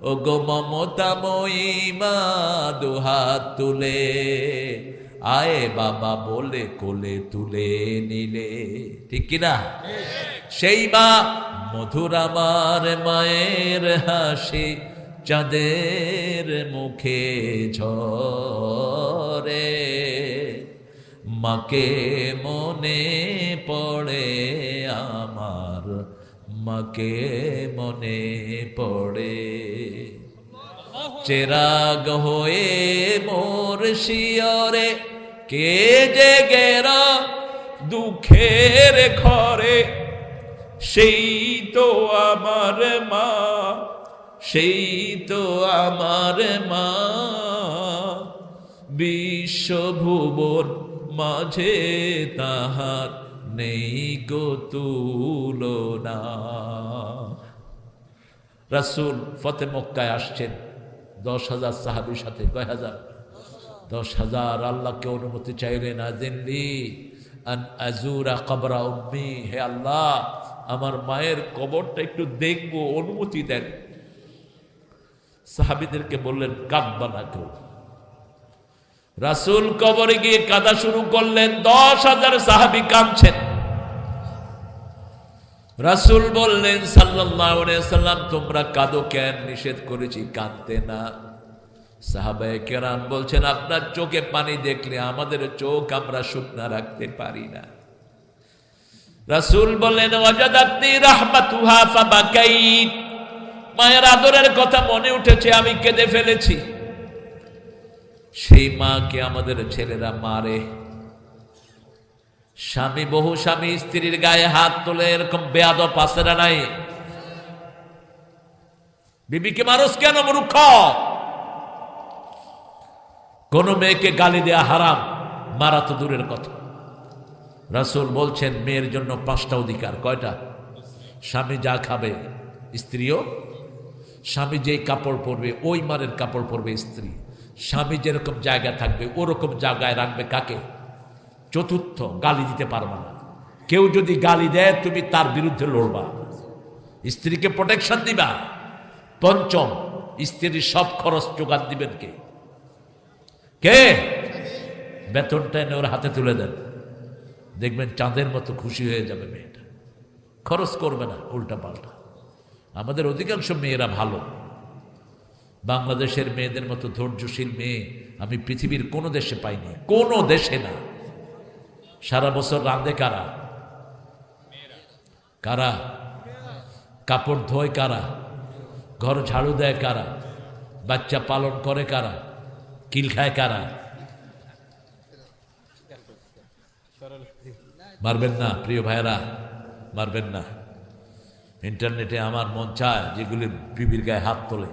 ও গো মমতাময়ী মা, দুহাত তুলে আয়ে বাবা বলে কোলে তুলে নিলে। ঠিক কিনা? সেই মা মধুর আমার মায়ের হাসি চাঁদের মুখে ঝরে। মাকে মনে পড়ে আমার, মাকে মনে পড়ে। চেরাগ হয়ে মোর শিয়রে কে জেগেরা দুঃখের ঘরে। সেই তো আমার মা, সেই তো আমার মা, বিশ্বভুবন মাঝে তাহার নেই গো তুলনা। রাসূল ফতে মক্কায় আসছেন 10,000 সাহাবীর সাথে। কয় হাজার? 10,000। আল্লাহকে অনুমতি চাইলেন, আযিনলি আন আযুরা কবরা উম্মি, হে আল্লাহ আমার মায়ের কবরটা একটু দেখবো, অনুমতি দেন। সাহাবীদেরকে বললেন কাঁদবা না কেউ। রাসূল কবরে গিয়ে কাঁদা শুরু করলেন। 10,000 সাহাবী কাঁদছেন। রাসূল বললেন সাল্লাল্লাহু আলাইহি ওয়াসাল্লাম, তোমরা কাঁদো কেন? নিষেধ করেছি কাঁদতে না। সাহাবায়ে কেরাম বলছেন, আপনার চোখে পানি দেখলে আমাদের চোখ আমরা শুকনা রাখতে পারি না। রাসূল বললেন ওয়াজাদাতনি রাহমাতুহা ফাবাকাইত, মায়ের আদরের কথা মনে উঠেছে, আমি কেঁদে ফেলেছি। সেই মাকে আমাদের ছেলেরা মারে। স্বামী, বহু স্বামী স্ত্রীর গায়ে হাত তোলে, এরকম বেয়াদব আছে না নাই? বিবিকে মারস কেন মূর্খ? কোন মেয়েকে গালি দেয়া হারাম, মারা তো দূরের কথা। রাসূল বলছেন মেয়ের জন্য 5টা অধিকার। কয়টা? স্বামী যা খাবে স্ত্রীও, স্বামী যেই কাপড় পরবে ওই মানের কাপড় পরবে স্ত্রী, স্বামী যেরকম জায়গা থাকবে ওরকম জায়গায় রাখবে কাকে? চতুর্থ, গালি দিতে পারবে না। কেউ যদি গালি দেয় তুমি তার বিরুদ্ধে লড়বা, স্ত্রীকে প্রোটেকশন দিবা। পঞ্চম, স্ত্রীর সব খরচ জোগান দিবেন কে? কে? বেতনটা এনে ওর হাতে তুলে দেন, দেখবেন চাঁদের মতো খুশি হয়ে যাবে মেয়েটা। খরচ করবে না উল্টা পাল্টা। আমাদের অধিকাংশ মেয়েরা ভালো। বাংলাদেশের মেয়েদের মতো ধৈর্যশীল মেয়ে আমি পৃথিবীর কোনো দেশে পাইনি, কোনো দেশে না। সারা বছর রাঁধে কারা? কারা? কাপড় ধোয় কারা? ঘর ঝাড়ু দেয় কারা? বাচ্চা পালন করে কারা? কিল খায় কারা? মারবেন না প্রিয় ভাইয়েরা, মারবেন না। ইন্টারনেটে আমার মন চায় যেগুলি বিবির গায়ে হাত তোলে।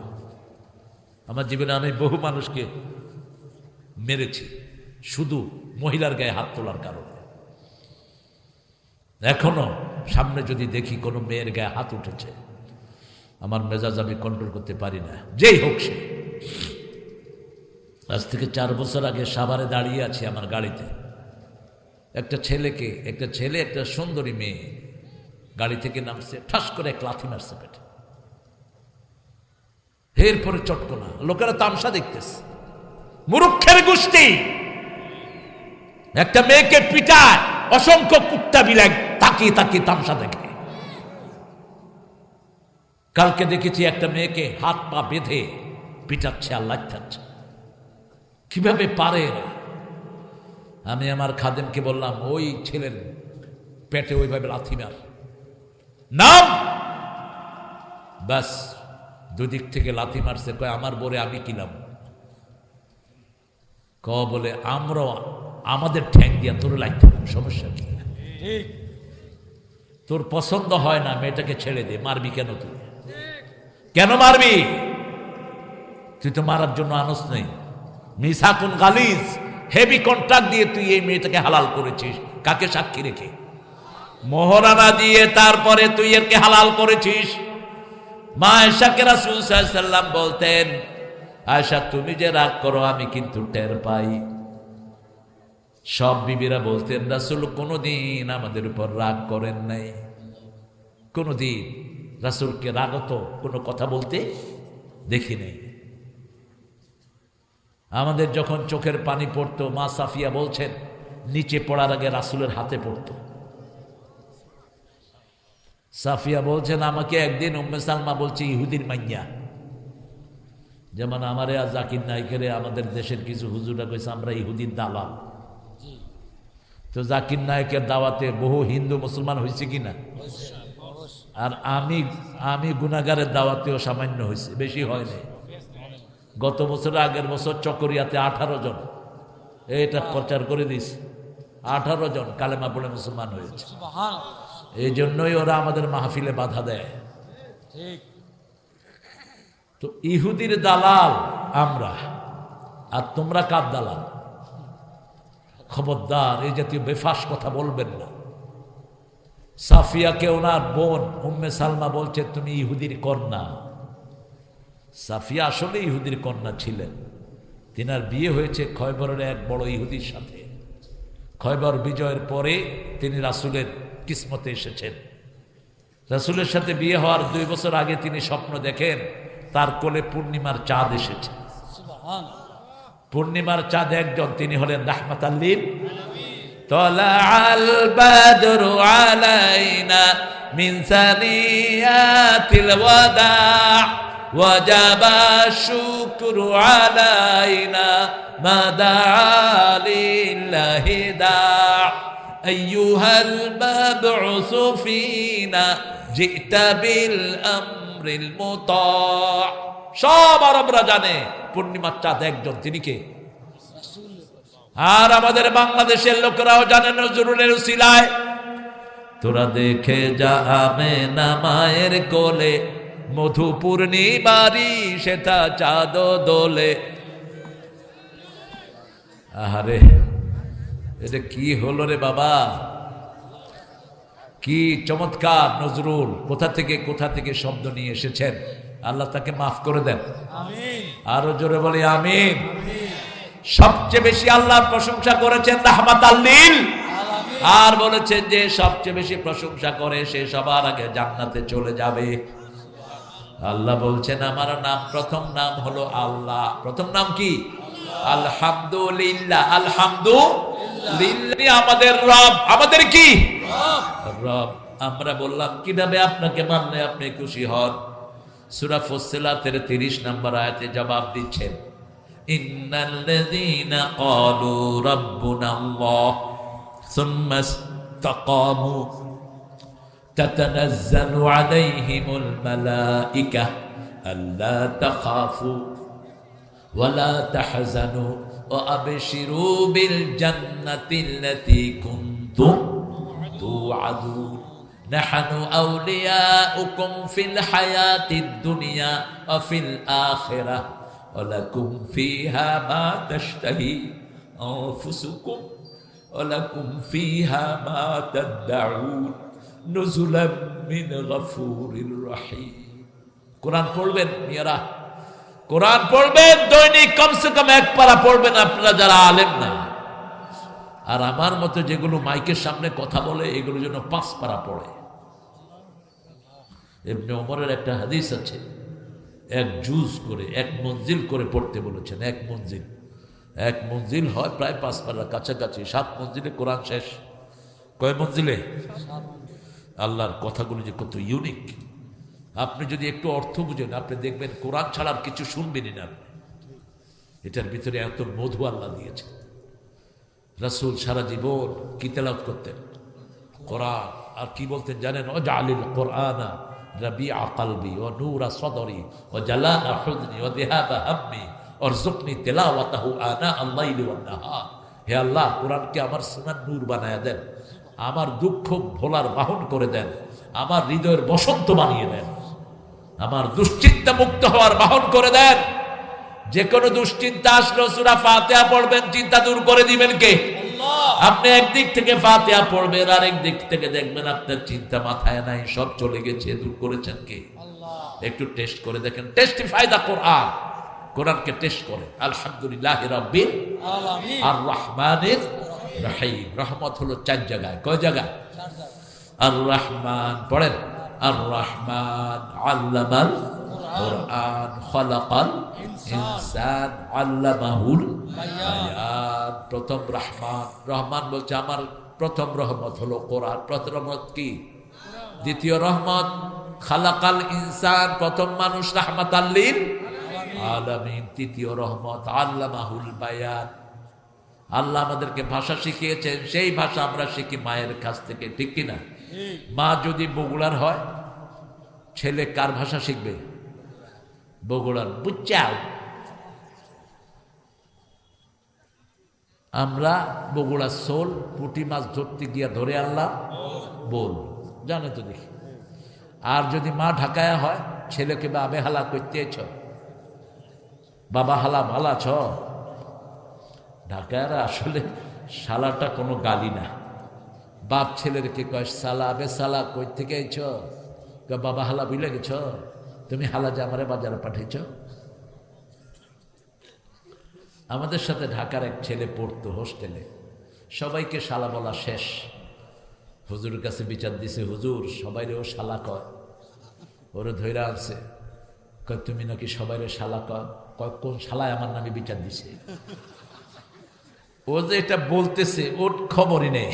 আমার জীবনে আমি বহু মানুষকে মেরেছি শুধু মহিলার গায়ে হাত তোলার কারণে। এখনো সামনে যদি দেখি কোনো মেয়ের গায়ে হাত উঠেছে, আমার মেজাজ আমি কন্ট্রোল করতে পারি না, যেই হোক সে। আজ থেকে 4 বছর আগে সাভারে দাঁড়িয়ে আছি আমার গাড়িতে, একটা ছেলে একটা সুন্দরী মেয়ে গাড়ি থেকে নামছে, ঠাস করে এক লাথি মারছে পেটে। এরপরে চটকনা, লোকেরা তামসা দেখতেছে। মূর্খের গোষ্ঠী একটা মেয়েকে পিটায়, অসংখ্য কুত্তা বিলাই তাকিয়ে তাকিয়ে তামসা দেখে। কালকে দেখেছি একটা মেয়েকে হাত পা বেঁধে পিটাচ্ছে আর লাথাচ্ছে। কিভাবে পারে এরা? আমি আমার খাদেমকে বললাম, ওই ছেলের পেটে ওইভাবে লাথি মার, নাম। ব্যাস, দুদিক থেকে লাথি মারছে। কয় আমার বরে আমি কিলাম। বলে আমরা আমাদের ঠ্যাং দিয়া তোর লাইতে, সমস্যা কি? তোর পছন্দ হয় না মেয়েটাকে ছেড়ে দে, মারবি কেন? তুই কেন মারবি? তুই তো মারার জন্য আনস নেই। মিসাকুন গালিজ, হেভি কন্ট্রাক্ট দিয়ে তুই এই মেয়েটাকে হালাল করেছিস। কাকে সাক্ষী রেখে? মোহরানা দিয়ে তারপরে তুই এরকে হালাল করেছিস। মা আয়েশাকে রাসূল সাল্লাল্লাহু আলাইহি ওয়াসাল্লাম বলতেন, আয়েশা তুমি যে রাগ করো আমি কিন্তু টের পাই। সব বিবিরা বলতেন রাসূল কোনোদিন আমাদের উপর রাগ করেন নাই, কোনোদিন রাসূলকে রাগত কোনো কথা বলতে দেখি নাই। আমাদের যখন চোখের পানি পড়তো মা সাফিয়া বলছেন নিচে পড়ার আগে রাসূলের হাতে পড়তো। সাফিয়া বলছেন আমাকে একদিন উম্মে সালমা বলছে ইহুদির মাইয়া, যেমন আমারে আর জাকির নাইকেরে আমাদের দেশের কিছু হুজুরা কইছে আমরা ইহুদির দালাল। তো জাকির নায়কের দাওয়াতে বহু হিন্দু মুসলমান হয়েছে কিনা, আর আমি গুনাগারের দাওয়াতেও সামান্য হয়েছে, বেশি হয়নি। গত বছর আগের বছর চকরিয়াতে 18 জন এটা প্রচার করে দিয়েছে, 18 জন কালেমা পড়ে মুসলমান হয়েছে। এই জন্যই ওরা আমাদের মাহফিলে বাধা দেয়। তো ইহুদির দালাল আমরা, আর তোমরা কার দালাল? খবরদার এই জাতীয় বেফাস কথা বলবেন না। সাফিয়াকে ওনার বোন উম্মে সালমা বলছে তুমি ইহুদির কন্যা। সাফিয়া আসলে ইহুদির কন্যা ছিলেন। তিনার বিয়ে হয়েছে খয়বরের এক বড় ইহুদির সাথে। খয়বর বিজয়ের পরে তিনি রাসূলের কিসমতে এসেছেন। রাসূলের সাথে বিয়ে হওয়ার 2 বছর আগে তিনি স্বপ্ন দেখেন তার কোলে পূর্ণিমার চাঁদ এসেছে। পূর্ণিমার চাঁদ একজন, তিনি হলেন রাহমাতাল লিল আলামিন। তালাআল বাদরু আলাইনা মিন সানিয়াতিল ওয়াদা ওয়াজাবা শুকরু আলাইনা মাদা লিল্লাহি দা আইয়ুহাল মাবউসু ফিনা জিতা বিল আমরিল মুতা। সব আরবরা জানে পূর্ণিমার চাঁদ একজন, তিনি কে? আর আমাদের বাংলাদেশের লোকেরাও জানে নজরুলের উসিলায়। তোরা দেখে যা আমেনা মায়ের কোলে মধু পূর্ণিমারি সেটা চাঁদ দোলে। আহারে এটা কি হলো রে বাবা, কি চমৎকার নজরুল! কোথা থেকে শব্দ নিয়ে এসেছেন, আল্লাহ তাকে মাফ করে দেন। আমিন। আরো জোরে বলি আমিন। সবচেয়ে বেশি আল্লাহর প্রশংসা করেছেন রাহমাতাল লিল আলামিন, আর বলেছেন যে সবচেয়ে বেশি প্রশংসা করে সে সবার আগে জান্নাতে চলে যাবে। আল্লাহ বলছেন আমার নাম, প্রথম নাম হলো আল্লাহ। প্রথম নাম কি? আলহামদুলিল্লাহ। আলহামদুলিল্লাহ আমাদের রব, আমাদের কি রব। আমরা বললাম কিভাবে আপনাকে মানলে আপনি খুশি হন? সূরা ফুসসিলাতের 30 নম্বর আয়াতে জবাব দিচ্ছেন ইন্নাল্লাযীনা ক্বালু রাব্বুনাল্লাহ সুম্মা ইসতাকামু তাতানাজ্জালু আলাইহিমুল মালায়েকা আল্লা তাখাফু ওয়ালা তাহজানু ওয়া আবশিরু বিল জান্নাতিল্লাতী কুনতুম তুআদুন نحن أولياؤكم في الحياة الدنيا وفي الآخرة ولكم فيها ما تشتهي أنفسكم ولكم فيها ما تدعون نزلا من غفور رحيم। কোরআন পড়বেন মেয়েরা, কোরআন পড়বেন দৈনিক কমসে কম 1 পারা পড়বেন আপনারা যারা আলেম না। আর আমার মতো যেগুলো মাইকের সামনে কথা বলে এগুলো যেন 5 পারা পড়ে। ইবনে ওমরের একটা হাদিস আছে, 1 জুজ করে 1 মঞ্জিল করে পড়তে বলেছেন। 1 মঞ্জিল হয় প্রায় 5 পারা কাছাকাছি। 7 মঞ্জিলে কোরআন শেষ। কয় মঞ্জিলে? আল্লাহর কথাগুলো যে কত ইউনিক। আপনি যদি একটু অর্থ বুঝেন আপনি দেখবেন কোরআন ছাড়া আর কিছু শুনবেনই না। এটার ভিতরে এত মধু আল্লাহ দিয়েছে। রাসূল সারা জীবন কি তেলাওয়াত করতেন? কোরআন। আর কি বলতেন জানেন? ওয়াজআলিল কোরআনা রাবিআ কলবি ওয়া নূরা সদরি ওয়া জালাআ হুজনি ওয়া যিহাবা হাম্মি ওয়ারযুকনি তিলাওয়াতাহু আনা আল-লাইলি ওয়ান নাহার। হে আল্লাহ, কোরআনকে আমার সিনার নূর বানায়া দেন, আমার দুঃখ ভোলার বাহন করে দেন, আমার হৃদয়ের বসন্ত বানিয়ে দেন, আমার দুশ্চিন্তা মুক্ত হওয়ার বাহন করে দেন। যে কোনো দুশ্চিন্তা আসলো সূরা ফাতিহা পড়বেন, চিন্তা দূর করে দিবেন কে? আপনি একদিক থেকে ফাতিহা পড়বেন আর একদিক থেকে দেখবেন আপনার চিন্তা মাথায় নাই, সব চলে গেছে, দূর করেছেন কে? একটু টেস্ট করে দেখেন। টেস্টিফাই দা কোরআন। কোরআনকে টেস্ট করে। আলহামদুলিল্লাহ রাব্বিল আলামিন। আর রহমানির রহিম। রহমত হলো 4 জায়গায়। কয় জায়গায়? 4 জায়গা। আর রহমান পড়েন, আর রহমান আল্লামাল কোরআন খালাকাল ইনসান আল্লামাহুল বায়ান। প্রথম রহমান, রহমান বলছে আমার প্রথম রহমত হলো কোরআন। প্রথম রহমত কি? দ্বিতীয় রহমত খালাকাল ইনসান, প্রথম মানুষ রাহমাতাল লিল আলামিন। তৃতীয় রহমত আল্লামাহুল বায়ান, আল্লাহ আমাদেরকে ভাষা শিখিয়েছেন, সেই ভাষা আমরা শিখি মায়ের কাছ থেকে, ঠিক কিনা? মা যদি বগুড়ার হয়, ছেলে কার ভাষা শিখবে? বগুড়ার। বুঝছাও? আমরা বগুড়ার সোল পুঁটি মাছ ধরতে গিয়া ধরে আনলাম বল, জানে তো দেখি। আর যদি মা ঢাকায়া হয়, ছেলেকে বাবে হালা করতেছ, বাবা হালা ভালা ছ। ঢাকায়রা আসলে শালাটা কোনো গালি না। বাপ ছেলেরকে কয় সালা, আবে সালা কই থেকে আইছ? বাবা হালা বুঝলে গেছ, তুমি হালা যে আমারে বাজারে পাঠাইছ। আমাদের সাথে ঢাকার এক ছেলে পড়তো হোস্টেলে, সবাইকে শালা বলা শেষ। হুজুরের কাছে বিচার দিছে, হুজুর সবাইরে ও শালা কয়। ওরে ধৈরা আনছে, কয় তুমি নাকি সবাইরে শালা কয়। কয় কোন শালায় আমার নামে বিচার দিছে? ও যে এটা বলতেছে ওর খবরই নেই,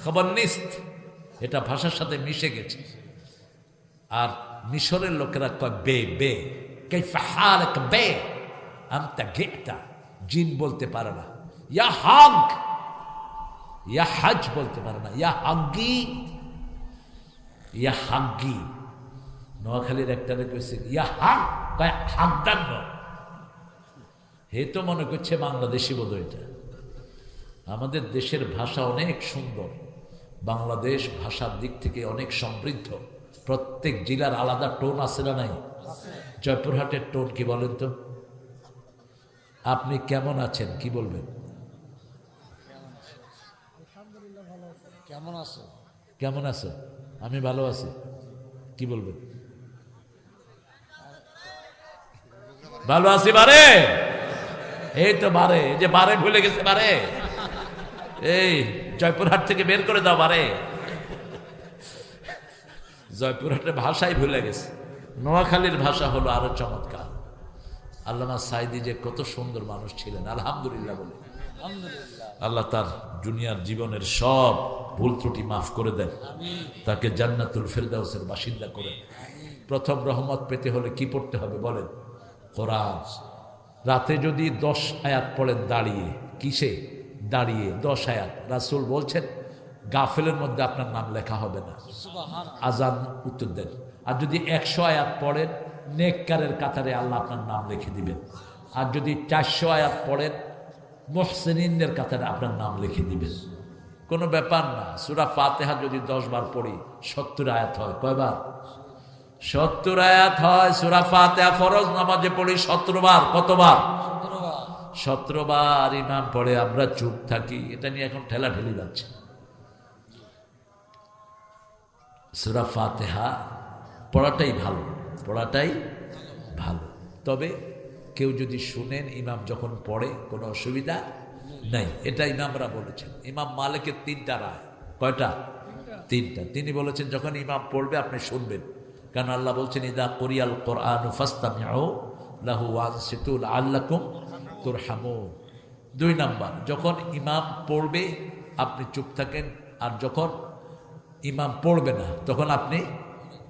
খবর নিস্ত, এটা ভাষার সাথে মিশে গেছে। আর মিশরের লোকেরা কয় বে বে, কাইফা হালাক বে আনতা গিতা। জিন বলতে পারে না, ইয়া হাগ, ইয়া হাজ বলতে পারে না, ইয়া হাগি, ইয়া হাগি। নোয়াখালীর একটারে কইছে ইয়া হাগ, কয় হাগদান ন। হে তো মনে করছে বাংলাদেশি বোধ। এটা আমাদের দেশের ভাষা অনেক সুন্দর। বাংলাদেশ ভাষার দিক থেকে অনেক সমৃদ্ধ। প্রত্যেক জেলার আলাদা টোন আছে না নাই? জয়পুরহাটের টোন কি বলেন তো? আপনি কেমন আছেন কি বলবেন? কেমন আছো? কেমন আছো? আমি ভালো আছি, কি বলবেন? ভালো আছি বারে। এই তো বারে, এই যে বারে ভুলে গেছে বারে। এই জয়পুরহাট থেকে বের করে দাও বারে। জয়পুরহাটের ভাষাই ভুলে গেছে। নোয়াখালীর ভাষা হলো আরো চমৎকার। আল্লামা সাইদি যে কত সুন্দর মানুষ ছিলেন, আলহামদুলিল্লাহ বলে। আলহামদুলিল্লাহ। আল্লাহ তার দুনিয়ার জীবনের সব ভুল ত্রুটি মাফ করে দেন, তাকে জান্নাতুল ফেরদাউসের বাসিন্দা করে। প্রথম রহমত পেতে হলে কি পড়তে হবে বলেন? কোরআন। রাতে যদি 10 আয়াত পড়েন দাঁড়িয়ে, কিসে দাঁড়িয়ে 10 আয়াত, রাসূল বলছেন গাফেলের মধ্যে আপনার নাম লেখা হবে না। আজান উত্তর দেন। আর যদি 100 আয়াত পড়েন, নেককারের কাতারে আল্লাহ আপনার নাম লিখে দিবেন। আর যদি 400 আয়াত পড়েন, মুহসিনিনদের কাতারে আপনার নাম লিখে দিবেন। কোনো ব্যাপার না। সূরা ফাতিহা যদি 10 বার পড়ি, 70 আয়াত হয়। কয়বার? 70 আয়াত হয়। সূরা ফাতিহা ফরজ নামাজে পড়ি 17 বার। কতবার? 17 বার ইমাম পড়ে, আমরা চুপ থাকি। এটা নিয়ে এখন ঠেলাঠেলি যাচ্ছে। সূরা ফাতিহা পড়াটাই ভালো, পড়াটাই ভালো। তবে কেউ যদি শুনেন ইমাম যখন পড়ে, কোনো অসুবিধা নাই। এটা ইমামরা বলেছেন। ইমাম মালিকের 3টা রায়। কয়টা? 3টা। তিনি বলেছেন যখন ইমাম পড়বে আপনি শুনবেন, কারণ আল্লাহ বলছেন ইদা কুরিয়াল কুরআনু ফাসতামিউ লাহু ওয়ানসিতু লাআল্লাকুম তুরহামুন। 2 নাম্বার, যখন ইমাম পড়বে আপনি চুপ থাকেন, আর যখন ইমাম পড়বে না তখন আপনি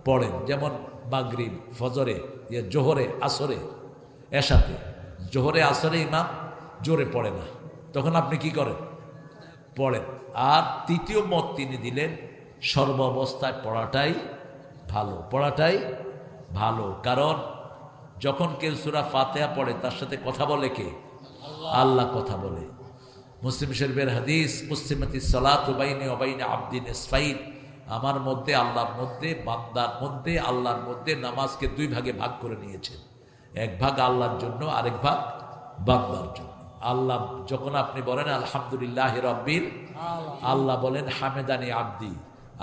পড়েন। যেমন মাগরিব, ফজরে, জোহরে, আসরে, এশাতে। জোহরে আসরে ইমাম জোরে পড়ে না, তখন আপনি কি করেন? পড়েন। আর 3য় মত তিনি দিলেন সর্ব অবস্থায় পড়াটাই ভালো, পড়াটাই ভালো। কারণ যখন কেউ সূরা ফাতিহা পড়ে তার সাথে কথা বলে কে? আল্লাহ কথা বলে। মুসলিম শরীফের হাদিস, মুসলিমাতিস সালাতু বাইনি ওয়া বাইনা আবদিন ইসফাইন। আমার মধ্যে আল্লাহর মধ্যে, বান্দার মধ্যে আল্লাহর মধ্যে নামাজকে 2 ভাগে ভাগ করে নিয়েছেন। 1 ভাগ আল্লাহর জন্য, আরেক ভাগ বান্দার জন্য। আল্লাহ যখন আপনি বলেন আলহামদুলিল্লাহ রাব্বিল, আল্লাহ বলেন হামেদানি আব্দি।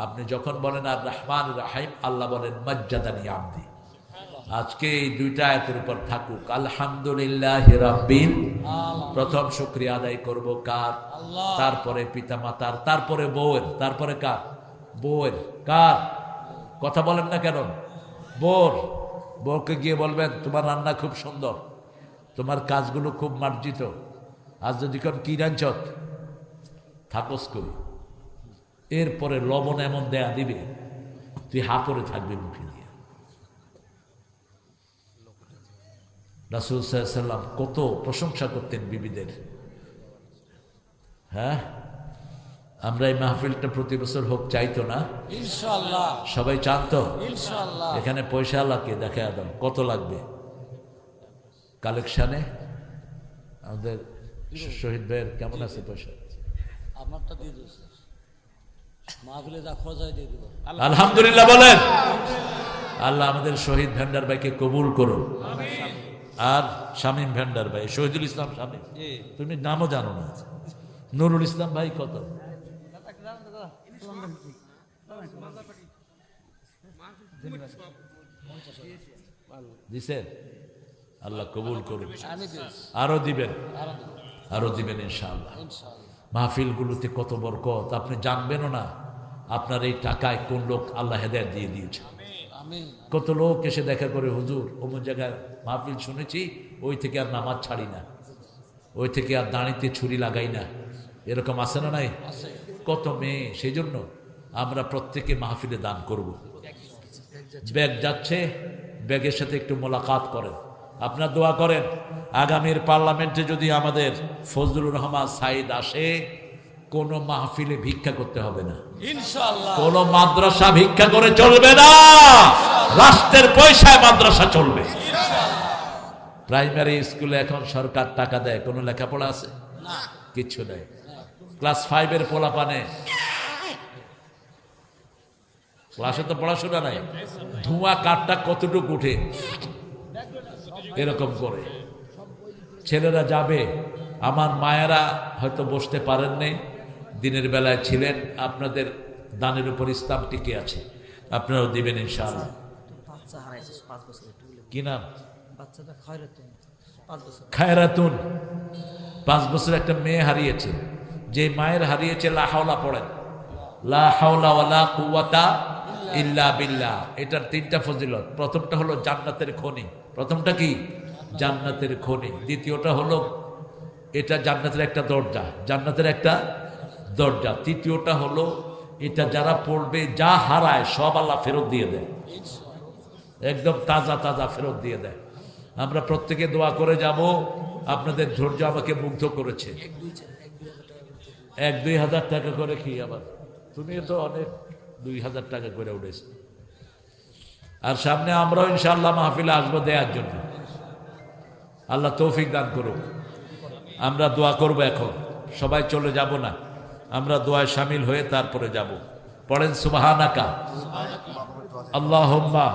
আপনি যখন বলেন আর রহমান রাহিম, আল্লাহ বলেন মাজ্জাদানি আব্দি। আজকে এই দুইটা আয়াতের উপর থাকুক। আলহামদুলিল্লাহ রাব্বিল, প্রথম শুকরিয়া আদায় করব কার? আল্লাহ। তারপরে পিতা মাতার, তারপরে বউয়ের, তারপরে কার? বউয়ের। কার? কথা বলেন না কেন? বউর। বউকে গিয়ে বলবেন তোমার রান্না খুব সুন্দর, তোমার কাজগুলো খুব মার্জিত, আজ যদি কোন কি রাঞ্চত থাকস কই, এরপরে লবণ এমন দেয়া দিবে তুই হাপড়ে থাকবি মুখে দিয়ে। রাসূল সাল্লাল্লাহু আলাইহি ওয়াসাল্লাম কত প্রশংসা করতেন বিবিদের। হ্যাঁ, আমরা এই মাহফিলটা প্রতি বছর হোক চাইতো না? ইনশাআল্লাহ। সবাই চান তো? ইনশাআল্লাহ। এখানে পয়সা আল্লাহকে দেখে আদম কত লাগবে কালেকশনে? আমাদের শহীদ ভাইয়ের কেমন আছে পয়সা? আপনারটা দিয়ে দিও স্যার, মাহফিলে যা খরচ হয় দিয়ে দিব। আলহামদুলিল্লাহ বলেন। আল্লাহ আমাদের শহীদ ভান্ডার ভাইকে কবুল করুন। আর শামীম ভান্ডার ভাই, শহীদুল ইসলাম শামীম, তুমি নামও জানো না। নুরুল ইসলাম ভাই কত? দিছেন? আল্লাহ কবুল করুন। আমি দিয়েছি। আরো দিবেন, আরো দিব। আরো দিবেন ইনশাআল্লাহ। ইনশাআল্লাহ। মাহফিলগুলোতে কত বরকত আপনি জানবেনও না। আপনার এই টাকায় কোন লোক আল্লাহ হেদায়েত দিয়ে দিয়েছে। আমিন। কত লোক এসে দেখা করে, হুজুর অমুক জায়গায় মাহফিল শুনেছি, ওই থেকে আর নামাজ ছাড়ি না, ওই থেকে আর দাঁড়িতে ছুরি লাগাই না। এরকম আছে না নাই? আছে। কত মেয়ে। সেই জন্য আমরা প্রত্যেকে মাহফিলে দান করব। ব্যাগ যাচ্ছে, ব্যাগের সাথে একটু মোলাকাত করেন, আপনার দোয়া করেন। আগামীর পার্লামেন্টে যদি আমাদের ফজলুর রহমান সাইদ আসে, কোন মাহফিলে ভিক্ষা করতে হবে না, ইনশাআল্লাহ। কোন মাদ্রাসা ভিক্ষা করে চলবে না, রাষ্ট্রের পয়সায় মাদ্রাসা চলবে। প্রাইমারি স্কুলে এখন সরকার টাকা দেয়, কোনো লেখাপড়া আছে? না। কিচ্ছু নেই। ক্লাস 5-এর পোলাপানে ক্লাসে তো পড়াশোনা নাই, ধোঁয়া কাঠটা কতটুকু উঠে এরকম করে ছেলেরা যাবে। আমার মায়েরা হয়তো বসতে পারেননি, দিনের বেলায় ছিলেন, আপনাদের দানের উপর ইসলাম টিকে আছে, আপনারাও দিবেন ইনশাআল্লাহ। বাচ্চা হারাইছে 5 বছর। কি নাম? বাচ্চাটা খয়রাতুন 5 বছর। খায়রাতুন। 5 বছর একটা মেয়ে হারিয়েছে। যে মায়ের হারিয়েছে, লা হাওলা পড়েন, লা হাওলা ওয়ালা কুওয়াতা ইল্লা বিল্লাহ। এটার 3টা ফজিলত। প্রথমটা হলো জান্নাতের খনি। প্রথমটা কি? জান্নাতের খনি। দ্বিতীয়টা হলো এটা জান্নাতের একটা দরজা, জান্নাতের একটা দরজা। তৃতীয়টা হলো এটা যারা পড়বে, যা হারায় সব আল্লাহ ফেরত দিয়ে দেয়, একদম তাজা তাজা ফেরত দিয়ে দেয়। আমরা প্রত্যেকে দোয়া করে যাব। আপনাদের ধৈর্য আমাকে মুগ্ধ করেছে। 1-2 হাজার টাকা করে কি আবার? তুমিও তো অনেক 2000 টাকা করে উঠেছে। আর সামনে আমরাও ইনশাআল্লাহ মাহফিলে আসবো দেওয়ার জন্য। আল্লাহ তৌফিক দান করুক। আমরা দোয়া করব। এখন সবাই চলে যাব না, আমরা দোয়ায় শামিল হয়ে তারপরে যাব। পড়েন সুবহানাকা আল্লাহুম্মা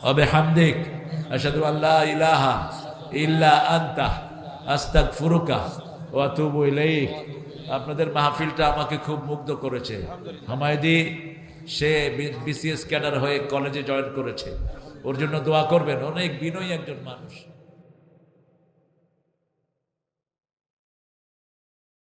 ওয়া বিহামদিক আশহাদু আল্লা ইলাহা ইল্লা আনতা আস্তাগফিরুকা ওয়া আতুবু ইলাইক। আপনাদের মাহফিলটা আমাকে খুব মুগ্ধ করেছে। হামায়দি সে বিসিএস ক্যাডার হয়ে কলেজে জয়েন করেছে, ওর জন্য দোয়া করবেন। অনেক বিনয়ী একজন মানুষ।